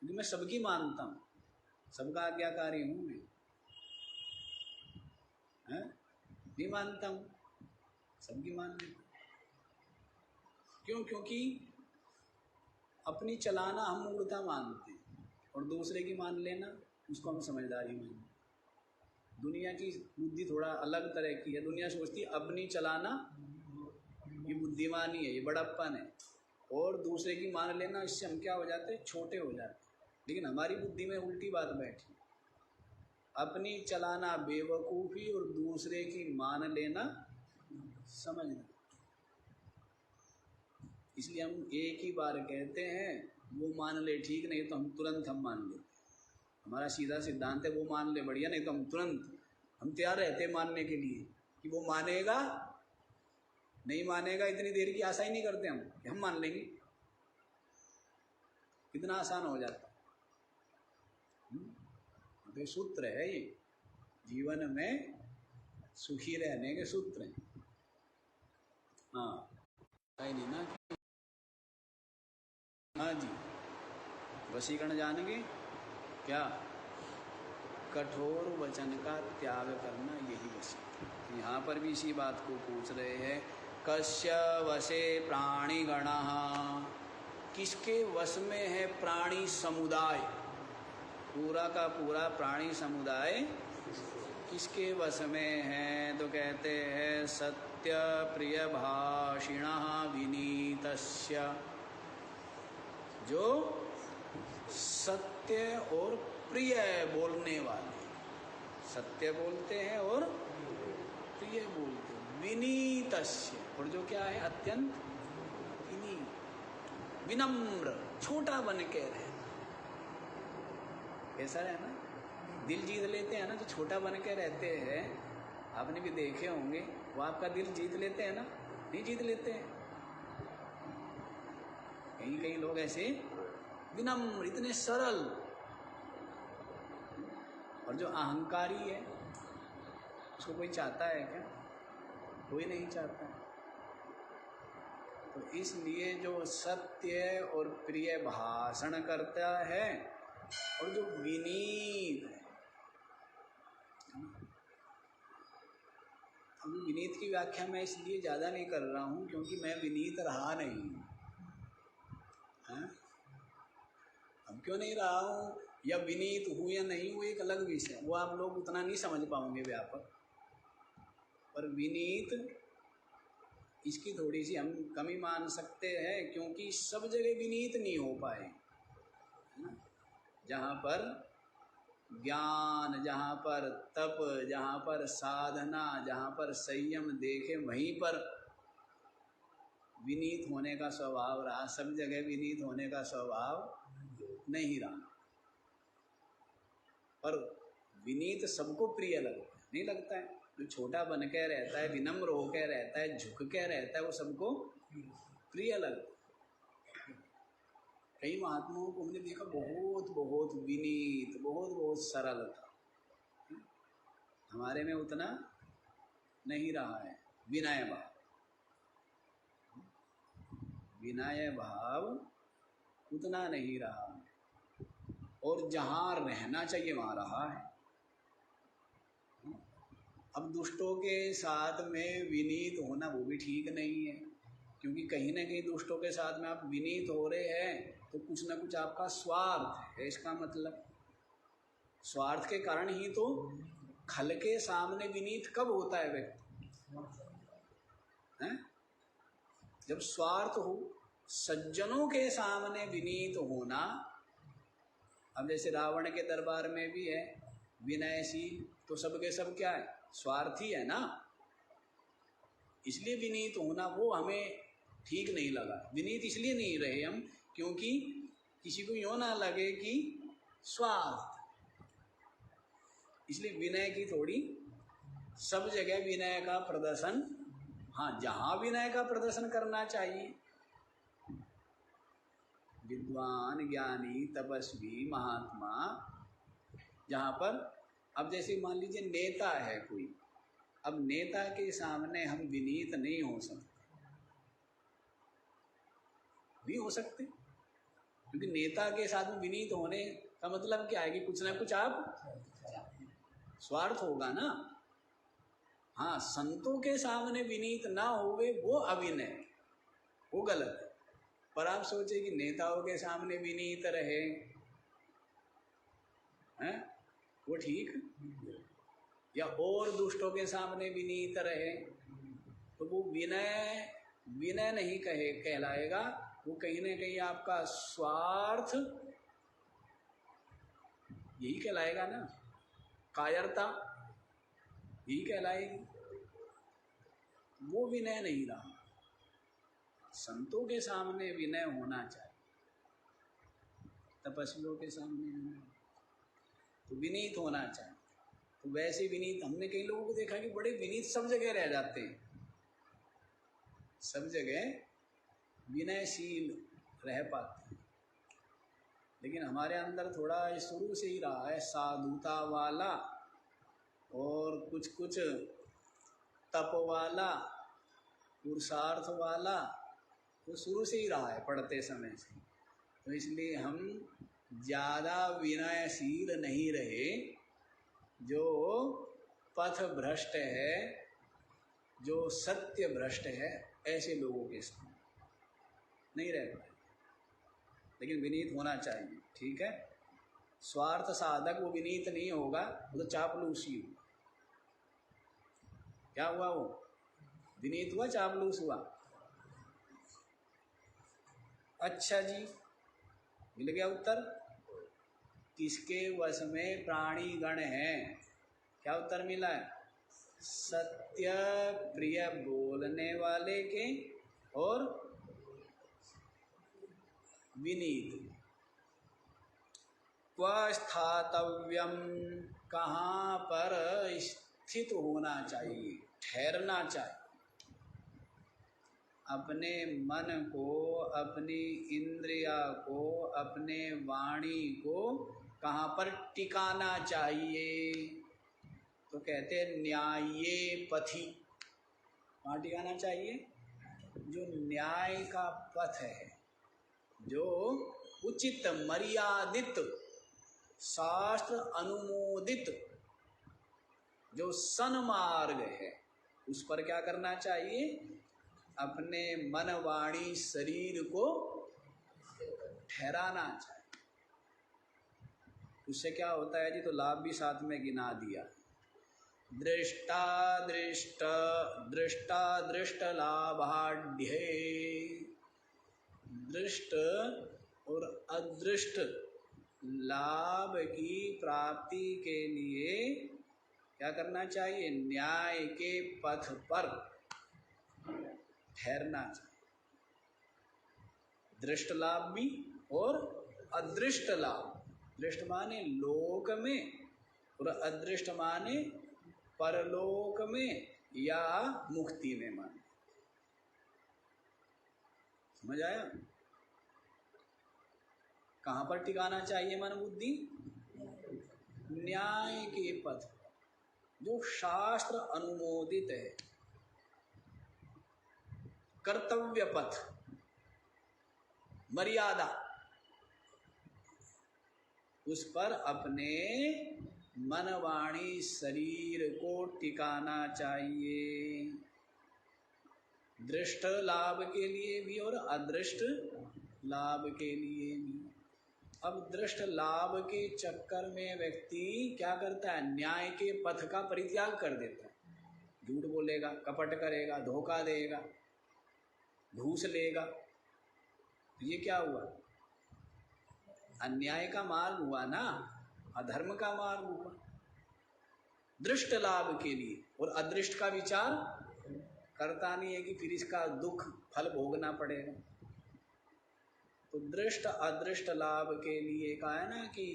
क्योंकि मैं सबकी मानता हूँ, सबका आज्ञाकारी हूँ मैं, नहीं मानता हूँ, सबकी मान लेता। क्यों? क्योंकि अपनी चलाना हम मूर्खता मानते हैं और दूसरे की मान लेना उसको हम समझदारी मानते हैं। दुनिया की बुद्धि थोड़ा अलग तरह की है। दुनिया सोचती है अपनी चलाना ये बुद्धिमानी है, ये बड़प्पन है, और दूसरे की मान लेना इससे हम क्या हो जाते हैं, छोटे हो जाते हैं। लेकिन हमारी बुद्धि में उल्टी बात बैठी, अपनी चलाना बेवकूफ़ी और दूसरे की मान लेना समझना। इसलिए हम एक ही बार कहते हैं, वो मान ले ठीक, नहीं तो हम तुरंत हम मान लेते। हमारा सीधा सिद्धांत है वो मान ले बढ़िया, नहीं तो हम तुरंत हम तैयार रहते मानने के लिए कि वो मानेगा नहीं मानेगा, इतनी देर की आशा ही नहीं करते हम कि हम मान लेंगे। कितना आसान हो जाता। तो सूत्र है ये, जीवन में सुखी रहने के सूत्र हैं। हाँ नहीं ना, हाँ जी, वशीकरण जानेंगे क्या? कठोर वचन का त्याग करना, यही वशीकरण। यहाँ पर भी इसी बात को पूछ रहे हैं, कस्य वशे प्राणिगणः, किसके वश में है प्राणी समुदाय? पूरा का पूरा प्राणी समुदाय किसके वश में है? तो कहते हैं सत्य प्रिय भाषिणः विनीतस्य, जो सत्य और प्रिय बोलने वाले, सत्य बोलते हैं और प्रिय बोलते हैं। विनीतस्य, और जो क्या है, अत्यंत विनीत, विनम्र, छोटा बन के रहे। ऐसा है ना, दिल जीत लेते हैं ना जो छोटा बन के रहते हैं। आपने भी देखे होंगे, वो आपका दिल जीत लेते हैं ना, नहीं जीत लेते हैं। कई कई लोग ऐसे विनम्र, इतने सरल, और जो अहंकारी है उसको कोई चाहता है क्या? कोई नहीं चाहता। तो इसलिए जो सत्य और प्रिय भाषण करता है और जो विनीत है, अभी विनीत की व्याख्या मैं इसलिए ज़्यादा नहीं कर रहा हूँ क्योंकि मैं विनीत रहा नहीं है। अब क्यों नहीं रहा हूँ या विनीत हूँ या नहीं हूँ एक अलग विषय, वो आप लोग उतना नहीं समझ पाओगे व्यापक। पर विनीत इसकी थोड़ी सी हम कमी मान सकते हैं क्योंकि सब जगह विनीत नहीं हो पाए। जहाँ पर ज्ञान, जहाँ पर तप, जहाँ पर साधना, जहाँ पर संयम देखे वहीं पर विनीत होने का स्वभाव रहा। सब जगह विनीत होने का स्वभाव नहीं रहा। पर विनीत सबको प्रिय लगता है, नहीं लगता है? जो छोटा बन के रहता है, विनम्र होकर रहता है, झुक के रहता है, वो सबको प्रिय लगता है। कई महात्माओं को हमने देखा बहुत बहुत विनीत, बहुत बहुत सरल था। हमारे में उतना नहीं रहा है विनय भाव। विनय भाव उतना नहीं रहा, और जहाँ रहना चाहिए वहाँ रहा है। अब दुष्टों के साथ में विनीत होना वो भी ठीक नहीं है, क्योंकि कहीं ना कहीं दुष्टों के साथ में आप विनीत हो रहे हैं तो कुछ ना कुछ आपका स्वार्थ है। इसका मतलब स्वार्थ के कारण ही तो खल के सामने विनीत कब होता है व्यक्ति? हैं? जब स्वार्थ हो। सज्जनों के सामने विनीत होना, अब जैसे रावण के दरबार में भी है विनयशील, तो सबके सब क्या है? स्वार्थी है ना। इसलिए विनीत होना वो हमें ठीक नहीं लगा। विनीत इसलिए नहीं रहे हम क्योंकि किसी को यूँ ना लगे कि स्वार्थ, इसलिए विनय की थोड़ी, सब जगह विनय का प्रदर्शन, हाँ जहाँ विनय का प्रदर्शन करना चाहिए, विद्वान, ज्ञानी, तपस्वी, महात्मा, जहाँ पर, अब जैसे मान लीजिए नेता है कोई, अब नेता के सामने हम विनीत नहीं हो सकते, नहीं हो सकते, क्योंकि नेता के साथ में विनीत होने का मतलब क्या है कि कुछ ना कुछ आप स्वार्थ होगा ना। हाँ, संतों के सामने विनीत ना होवे वो अविनय, वो गलत है। पर आप सोचे कि नेताओं के सामने विनीत रहे हैं, वो ठीक, या और दुष्टों के सामने विनीत रहे, तो वो विनय विनय नहीं कहलाएगा, वो कहीं ना कहीं आपका स्वार्थ यही कहलाएगा ना, कायरता यही कहलाएगी। वो विनय नहीं रहा। संतों के सामने विनय होना चाहिए, तपस्वियों के सामने विनय, तो विनीत होना चाहिए। तो वैसे विनीत, हमने कई लोगों को देखा कि बड़े विनीत सब जगह रह जाते हैं, सब जगह विनयशील रह पाते हैं, लेकिन हमारे अंदर थोड़ा शुरू से ही रहा है साधुता वाला और कुछ कुछ तप वाला, पुरुषार्थ वाला, वो शुरू से ही रहा है पढ़ते समय से। तो इसलिए हम ज़्यादा विनयशील नहीं रहे। जो पथ भ्रष्ट है, जो सत्य भ्रष्ट है, ऐसे लोगों के साथ नहीं रह पाए, लेकिन विनीत होना चाहिए, ठीक है। स्वार्थ साधक वो विनीत नहीं होगा, वो तो चापलूसी होगा। क्या हुआ? वो विनीत हुआ, चापलूस हुआ। अच्छा जी, मिल गया उत्तर। किसके वश में प्राणी गण हैं? क्या उत्तर मिला है? सत्य प्रिय बोलने वाले के और विनीत। क्व स्थातव्यम, कहाँ पर स्थित होना चाहिए, ठहरना चाहिए। अपने मन को, अपनी इंद्रिया को, अपने वाणी को कहाँ पर टिकाना चाहिए? तो कहते हैं न्याये पथि। कहाँ टिकाना चाहिए? जो न्याय का पथ है, जो उचित मर्यादित शास्त्र अनुमोदित जो सन्मार्ग है, उस पर क्या करना चाहिए? अपने मन वाणी शरीर को ठहराना चाहिए। उससे क्या होता है जी? तो लाभ भी साथ में गिना दिया। दृष्टादृष्ट दृष्टादृष्ट लाभाढ्ये, दृष्ट और अदृष्ट लाभ की प्राप्ति के लिए क्या करना चाहिए? न्याय के पथ पर ठहरना चाहिए। दृष्ट लाभ भी और अदृष्ट लाभ। दृष्ट माने लोक में और अदृष्ट माने परलोक में या मुक्ति में माने। समझ आया? कहाँ पर टिकाना चाहिए मन बुद्धि? न्याय के पथ, जो शास्त्र अनुमोदित है, कर्तव्य पथ, मर्यादा, उस पर अपने मन वाणी शरीर को टिकाना चाहिए। दृष्ट लाभ के लिए भी और अदृष्ट लाभ के लिए भी। अब दृष्ट लाभ के चक्कर में व्यक्ति क्या करता है? न्याय के पथ का परित्याग कर देता है। झूठ बोलेगा, कपट करेगा, धोखा देगा, घूस लेगा। तो ये क्या हुआ? अन्याय का मार्ग हुआ ना, अधर्म का मार्ग हुआ। दृष्ट लाभ के लिए और अदृष्ट का विचार करता नहीं है कि फिर इसका दुख फल भोगना पड़ेगा। तो दृष्ट अदृष्ट लाभ के लिए कहा है ना कि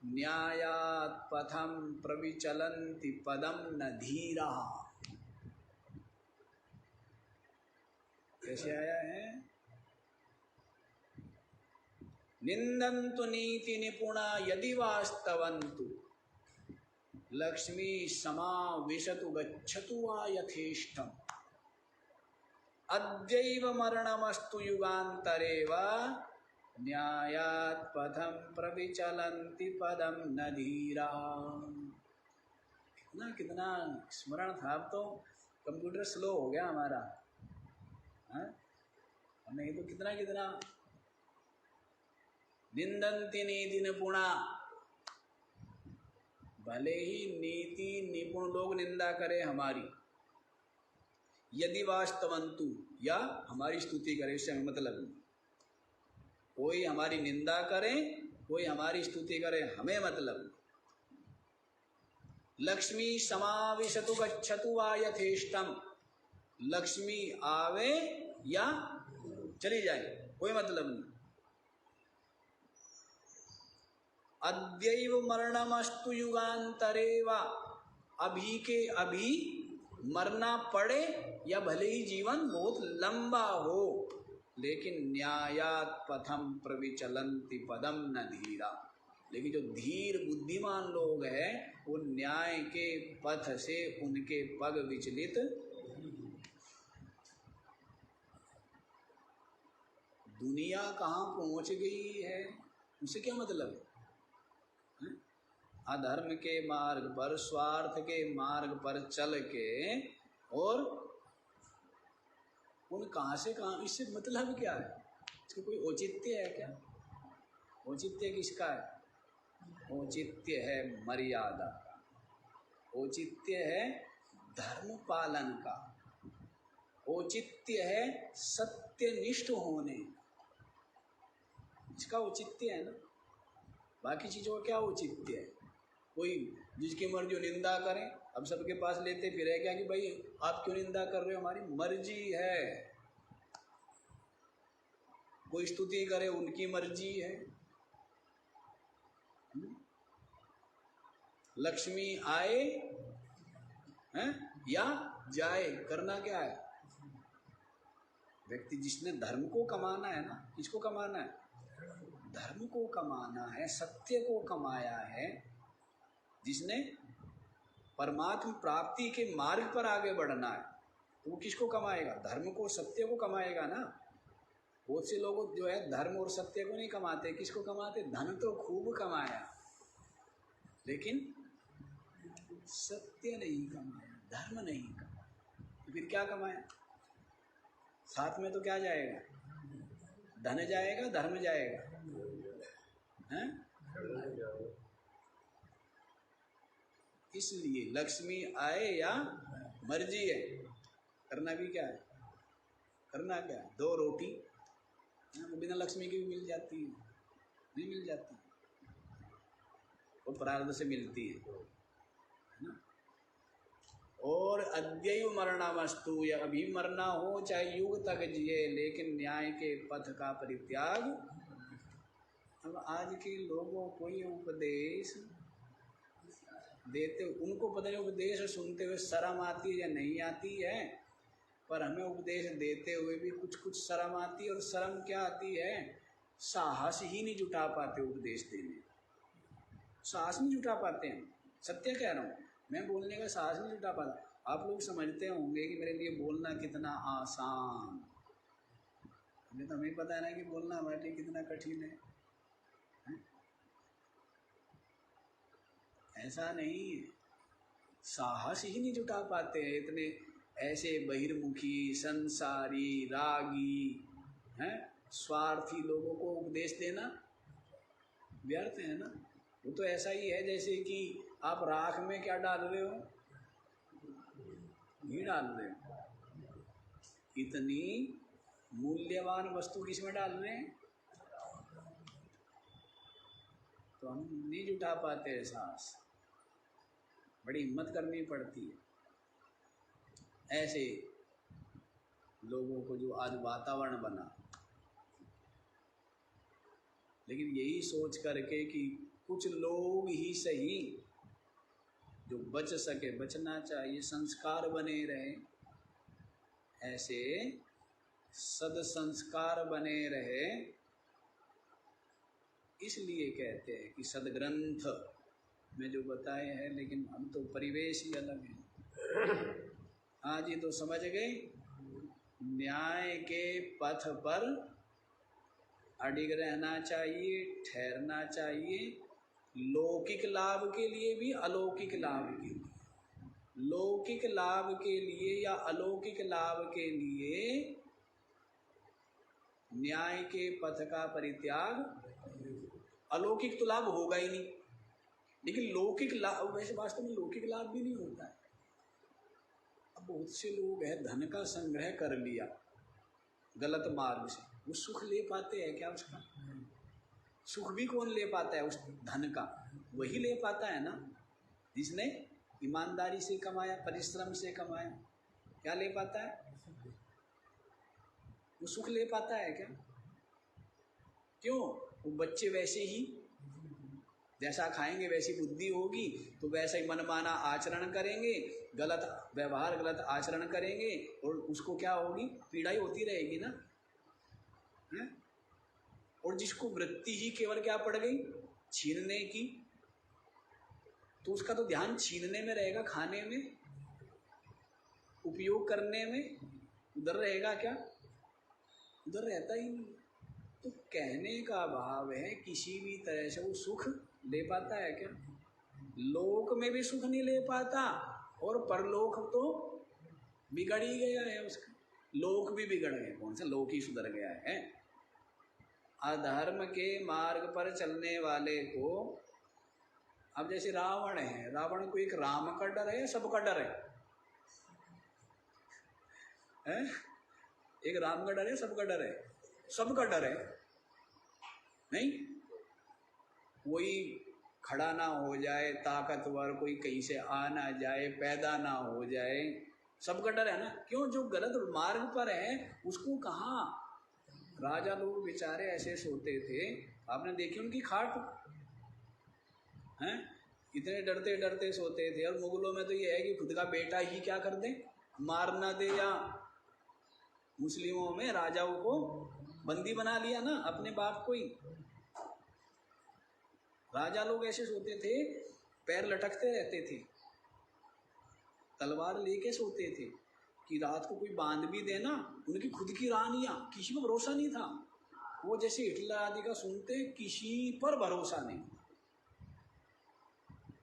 न्यायात् पथम प्रविचलन्ति पदम न धीरा। कैसे आया है? निंदन्तु नीति निपुणा यदि वास्तवन्तु लक्ष्मी समाविशतु गच्छतु वा यथेष्टम् अद्यैव मरणमस्तु युगान्तरे वा न्यायात् पथं प्रविचलन्ति पदम न धीरा। कितना कितना स्मरण था। अब तो कंप्यूटर स्लो हो गया हमारा, नहीं तो कितना कितना। निंदन्ति नीति निपुणा, भले ही नीति निपुण लोग निंदा करें हमारी, यदि वास्तवंतु, या हमारी स्तुति करे, इससे हमें मतलब नहीं। कोई हमारी निंदा करे, कोई हमारी स्तुति करे, हमें मतलब नहीं। लक्ष्मी समाविशतु गच्छतु वा यथेष्टम, लक्ष्मी आवे या चली जाए, कोई मतलब नहीं। अद्यैव मरणमस्तु युगान्तरे वा, अभी के अभी मरना पड़े या भले ही जीवन बहुत लंबा हो, लेकिन न्यायात् पथम प्रविचलन्ति पदम न धीरा। लेकिन जो धीर बुद्धिमान लोग हैं वो न्याय के पथ से उनके पग विचलित। दुनिया कहाँ पहुँच गई है उसे क्या मतलब? अधर्म के मार्ग पर, स्वार्थ के मार्ग पर चल के, और उन कहाँ से कहाँ, इससे मतलब क्या है? इसका कोई औचित्य है क्या? औचित्य किसका है? औचित्य है मर्यादा का, औचित्य है धर्म पालन का, औचित्य है सत्यनिष्ठ होने का। इसका औचित्य है ना। बाकी चीज़ों का क्या औचित्य है? कोई जिसकी मर्जी हो निंदा करें, अब सबके पास लेते फिर है क्या कि भाई आप क्यों निंदा कर रहे हो, हमारी मर्जी है। कोई स्तुति करे, उनकी मर्जी है। लक्ष्मी आए हैं या जाए, करना क्या है? व्यक्ति जिसने धर्म को कमाना है ना, किसको कमाना है? धर्म को कमाना है, सत्य को कमाया है, जिसने परमात्म प्राप्ति के मार्ग पर आगे बढ़ना है, तो वो किसको कमाएगा? धर्म को, सत्य को कमाएगा ना। बहुत से लोग जो है धर्म और सत्य को नहीं कमाते। किसको कमाते? धन तो खूब कमाया, लेकिन सत्य नहीं कमाया, धर्म नहीं कमाया। तो फिर क्या कमाया? साथ में तो क्या जाएगा? धन जाएगा, धर्म जाएगा, हैं? इसलिए लक्ष्मी आए या मर्जी है, करना भी क्या है? करना क्या है? 2 रोटी बिना लक्ष्मी की भी मिल जाती है, नहीं मिल जाती, वो प्रारब्ध से मिलती है ना। और अद्यैव मरणामस्तु, या अभी मरना हो चाहे युग तक जिए, लेकिन न्याय के पथ का परित्याग। अब आज के लोगों को ये उपदेश देते, उनको पता नहीं उपदेश सुनते हुए शर्म आती है या नहीं आती है, पर हमें उपदेश देते हुए भी कुछ कुछ शर्म आती है। और शर्म क्या आती है? साहस ही नहीं जुटा पाते उपदेश देने, साहस नहीं जुटा पाते हैं। सत्य कह रहा हूँ, मैं बोलने का साहस नहीं जुटा पाता। आप लोग समझते होंगे कि मेरे लिए बोलना कितना आसान, हमें तो हमें पता है ना कि बोलना हमारे लिए कितना कठिन है। ऐसा नहीं है, साहस ही नहीं जुटा पाते हैं। इतने ऐसे बहिर्मुखी, संसारी, रागी, हैं, स्वार्थी लोगों को उपदेश देना व्यर्थ है ना। वो तो ऐसा ही है जैसे कि आप राख में क्या डाल रहे हो? घी डाल रहे हो। इतनी मूल्यवान वस्तु किसमें डाल रहे हैं? तो हम नहीं जुटा पाते एहसास, बड़ी हिम्मत करनी पड़ती है। ऐसे लोगों को जो आज वातावरण बना, लेकिन यही सोच करके कि कुछ लोग ही सही जो बच सके, बचना चाहिए, संस्कार बने रहे, ऐसे सदसंस्कार बने रहे, इसलिए कहते हैं कि सदग्रंथ में जो बताए हैं। लेकिन हम तो परिवेश ही अलग है। आज ये तो समझ गए, न्याय के पथ पर अडिग रहना चाहिए, ठहरना चाहिए, लौकिक लाभ के लिए भी, अलौकिक लाभ के लिए। लौकिक लाभ के लिए या अलौकिक लाभ के लिए न्याय के पथ का परित्याग। अलौकिक तो लाभ होगा ही नहीं, लेकिन लौकिक लाभ, वैसे वास्तव में लौकिक लाभ भी नहीं होता है। अब बहुत से लोग हैं, धन का संग्रह कर लिया गलत मार्ग से, वो सुख ले पाते हैं क्या? उसका सुख भी कौन ले पाता है? उस धन का वही ले पाता है ना जिसने ईमानदारी से कमाया, परिश्रम से कमाया। क्या ले पाता है? वो सुख ले पाता है क्या? क्यों? वो बच्चे वैसे ही जैसा खाएंगे वैसी बुद्धि होगी, तो वैसा ही मनमाना आचरण करेंगे, गलत व्यवहार, गलत आचरण करेंगे, और उसको क्या होगी? पीड़ा ही होती रहेगी ना, है? और जिसको वृत्ति ही केवल क्या पड़ गई? छीनने की, तो उसका तो ध्यान छीनने में रहेगा, खाने में, उपयोग करने में। उधर रहेगा क्या? उधर रहता ही नहीं। तो कहने का भाव है, किसी भी तरह से वो सुख ले पाता है क्या? लोक में भी सुख नहीं ले पाता, और परलोक तो बिगड़ ही गया है उसका। लोक भी बिगड़ गए, कौन सा लोक ही सुधर गया है? अधर्म के मार्ग पर चलने वाले को, अब जैसे रावण है, रावण को एक राम का डर है, सबका डर है? एक राम का डर है, सबका डर है? सबका डर है नहीं? कोई खड़ा ना हो जाए, ताकतवर कोई कहीं से आ ना जाए, पैदा ना हो जाए, सबका डर है ना। क्यों? जो गलत मार्ग पर है उसको कहाँ। राजा लोग बेचारे ऐसे सोते थे, आपने देखी उनकी खाट हैं, इतने डरते डरते सोते थे। और मुगलों में तो ये है कि खुद का बेटा ही क्या कर दे, मार ना दे। या मुस्लिमों में राजाओं को बंदी बना लिया ना, अपने बाप को ही। राजा लोग ऐसे सोते थे, पैर लटकते रहते थे, तलवार लेके सोते थे कि रात को कोई बांध भी देना। उनकी खुद की रानियां, किसी पर भरोसा नहीं था। वो जैसे हिटलर आदि का सुनते, किसी पर भरोसा नहीं।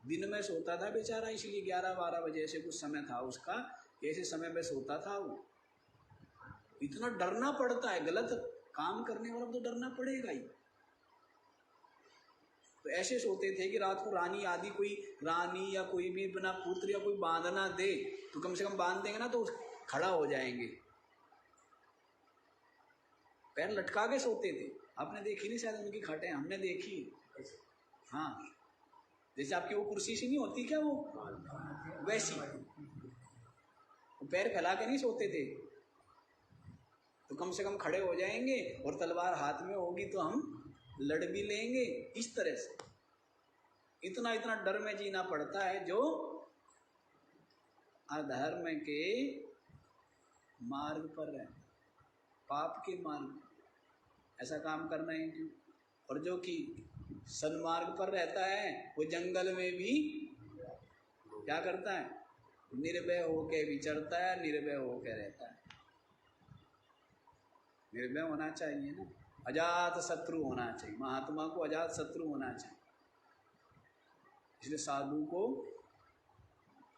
दिन में सोता था बेचारा, इसलिए 11-12 बजे से कुछ समय था उसका, ऐसे समय में सोता था वो। इतना डरना पड़ता है, गलत काम करने वाला तो डरना पड़ेगा ही। तो ऐसे सोते थे कि रात को रानी आदि कोई रानी या कोई भी अपना पुत्र या कोई बांधना दे तो कम से कम बांध देंगे ना तो खड़ा हो जाएंगे। पैर लटका के सोते थे। आपने देखी नहीं शायद उनकी खाटें, हमने देखी। हाँ, जैसे आपकी वो कुर्सी सी नहीं होती क्या, वो वैसी। वो पैर फैला के नहीं सोते थे, तो कम से कम खड़े हो जाएंगे और तलवार हाथ में होगी तो हम लड़ भी लेंगे। इस तरह से इतना इतना डर में जीना पड़ता है जो अधर्म के मार्ग पर है, पाप के मार्ग। ऐसा काम करना है क्यों? और जो कि सन्मार्ग पर रहता है वो जंगल में भी क्या करता है? निर्भय होके विचरता है, निर्भय होके रहता है। निर्भय होना चाहिए ना, अजात शत्रु होना चाहिए। महात्मा को अजात शत्रु होना चाहिए। इसलिए साधु को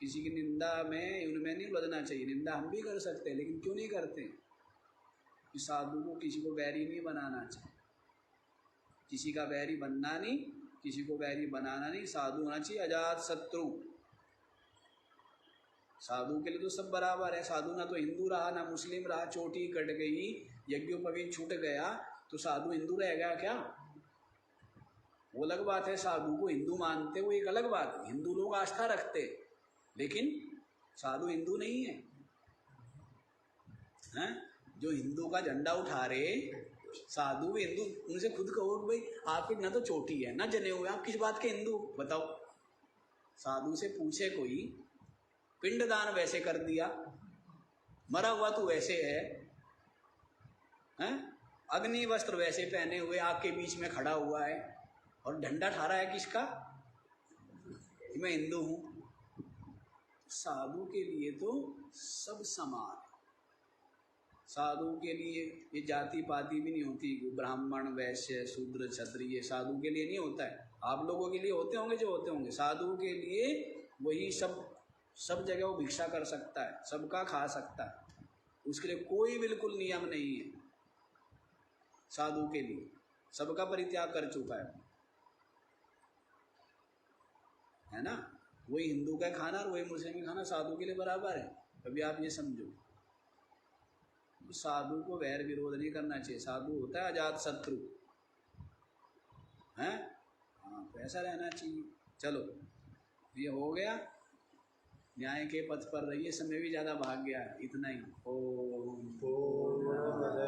किसी की निंदा में उनमें नहीं उलझना चाहिए। निंदा हम भी कर सकते हैं, लेकिन क्यों नहीं करते? कि साधु को किसी को वैरी नहीं बनाना चाहिए, किसी का वैरी बनना नहीं, किसी को वैरी बनाना नहीं। साधु होना चाहिए अजात शत्रु। साधु के लिए तो सब बराबर है। साधु ना तो हिंदू रहा ना मुस्लिम रहा, चोटी कट गई, यज्ञोपवीत छूट गया तो साधु हिंदू रह गया क्या? वो अलग बात है। साधु को हिंदू मानते वो एक अलग बात है। हिंदू लोग आस्था रखते, लेकिन साधु हिंदू नहीं है, हैं? जो हिंदू का झंडा उठा रहे साधु भी हिंदू। उनसे खुद कहो भाई आप ना तो चोटी है ना जने हुए, आप किस बात के हिंदू बताओ? साधु से पूछे कोई, पिंडदान वैसे कर दिया, मरा हुआ तू वैसे है, हैं? अग्नि वस्त्र वैसे पहने हुए आग के बीच में खड़ा हुआ है और झंडा ठा रहा है किसका? मैं हिंदू हूं। साधु के लिए तो सब समान। साधु के लिए ये जाति पाति भी नहीं होती, ब्राह्मण वैश्य शूद्र क्षत्रिय, साधु के लिए नहीं होता है। आप लोगों के लिए होते होंगे जो होते होंगे, साधु के लिए वही सब जगह वो भिक्षा कर सकता है, सबका खा सकता है, उसके लिए कोई बिल्कुल नियम नहीं है। साधु के लिए सबका परित्याग कर चुका है ना? वही हिंदू का खाना और वही मुस्लिम का खाना साधु के लिए बराबर है। अभी आप ये समझो, तो साधु को वैर विरोध नहीं करना चाहिए। साधु होता है अजात शत्रु, हैं? हाँ, तो ऐसा रहना चाहिए। चलो ये हो गया, न्याय के पथ पर रहिए। समय भी ज़्यादा भाग गया है, इतना ही। ओम पूर्णमद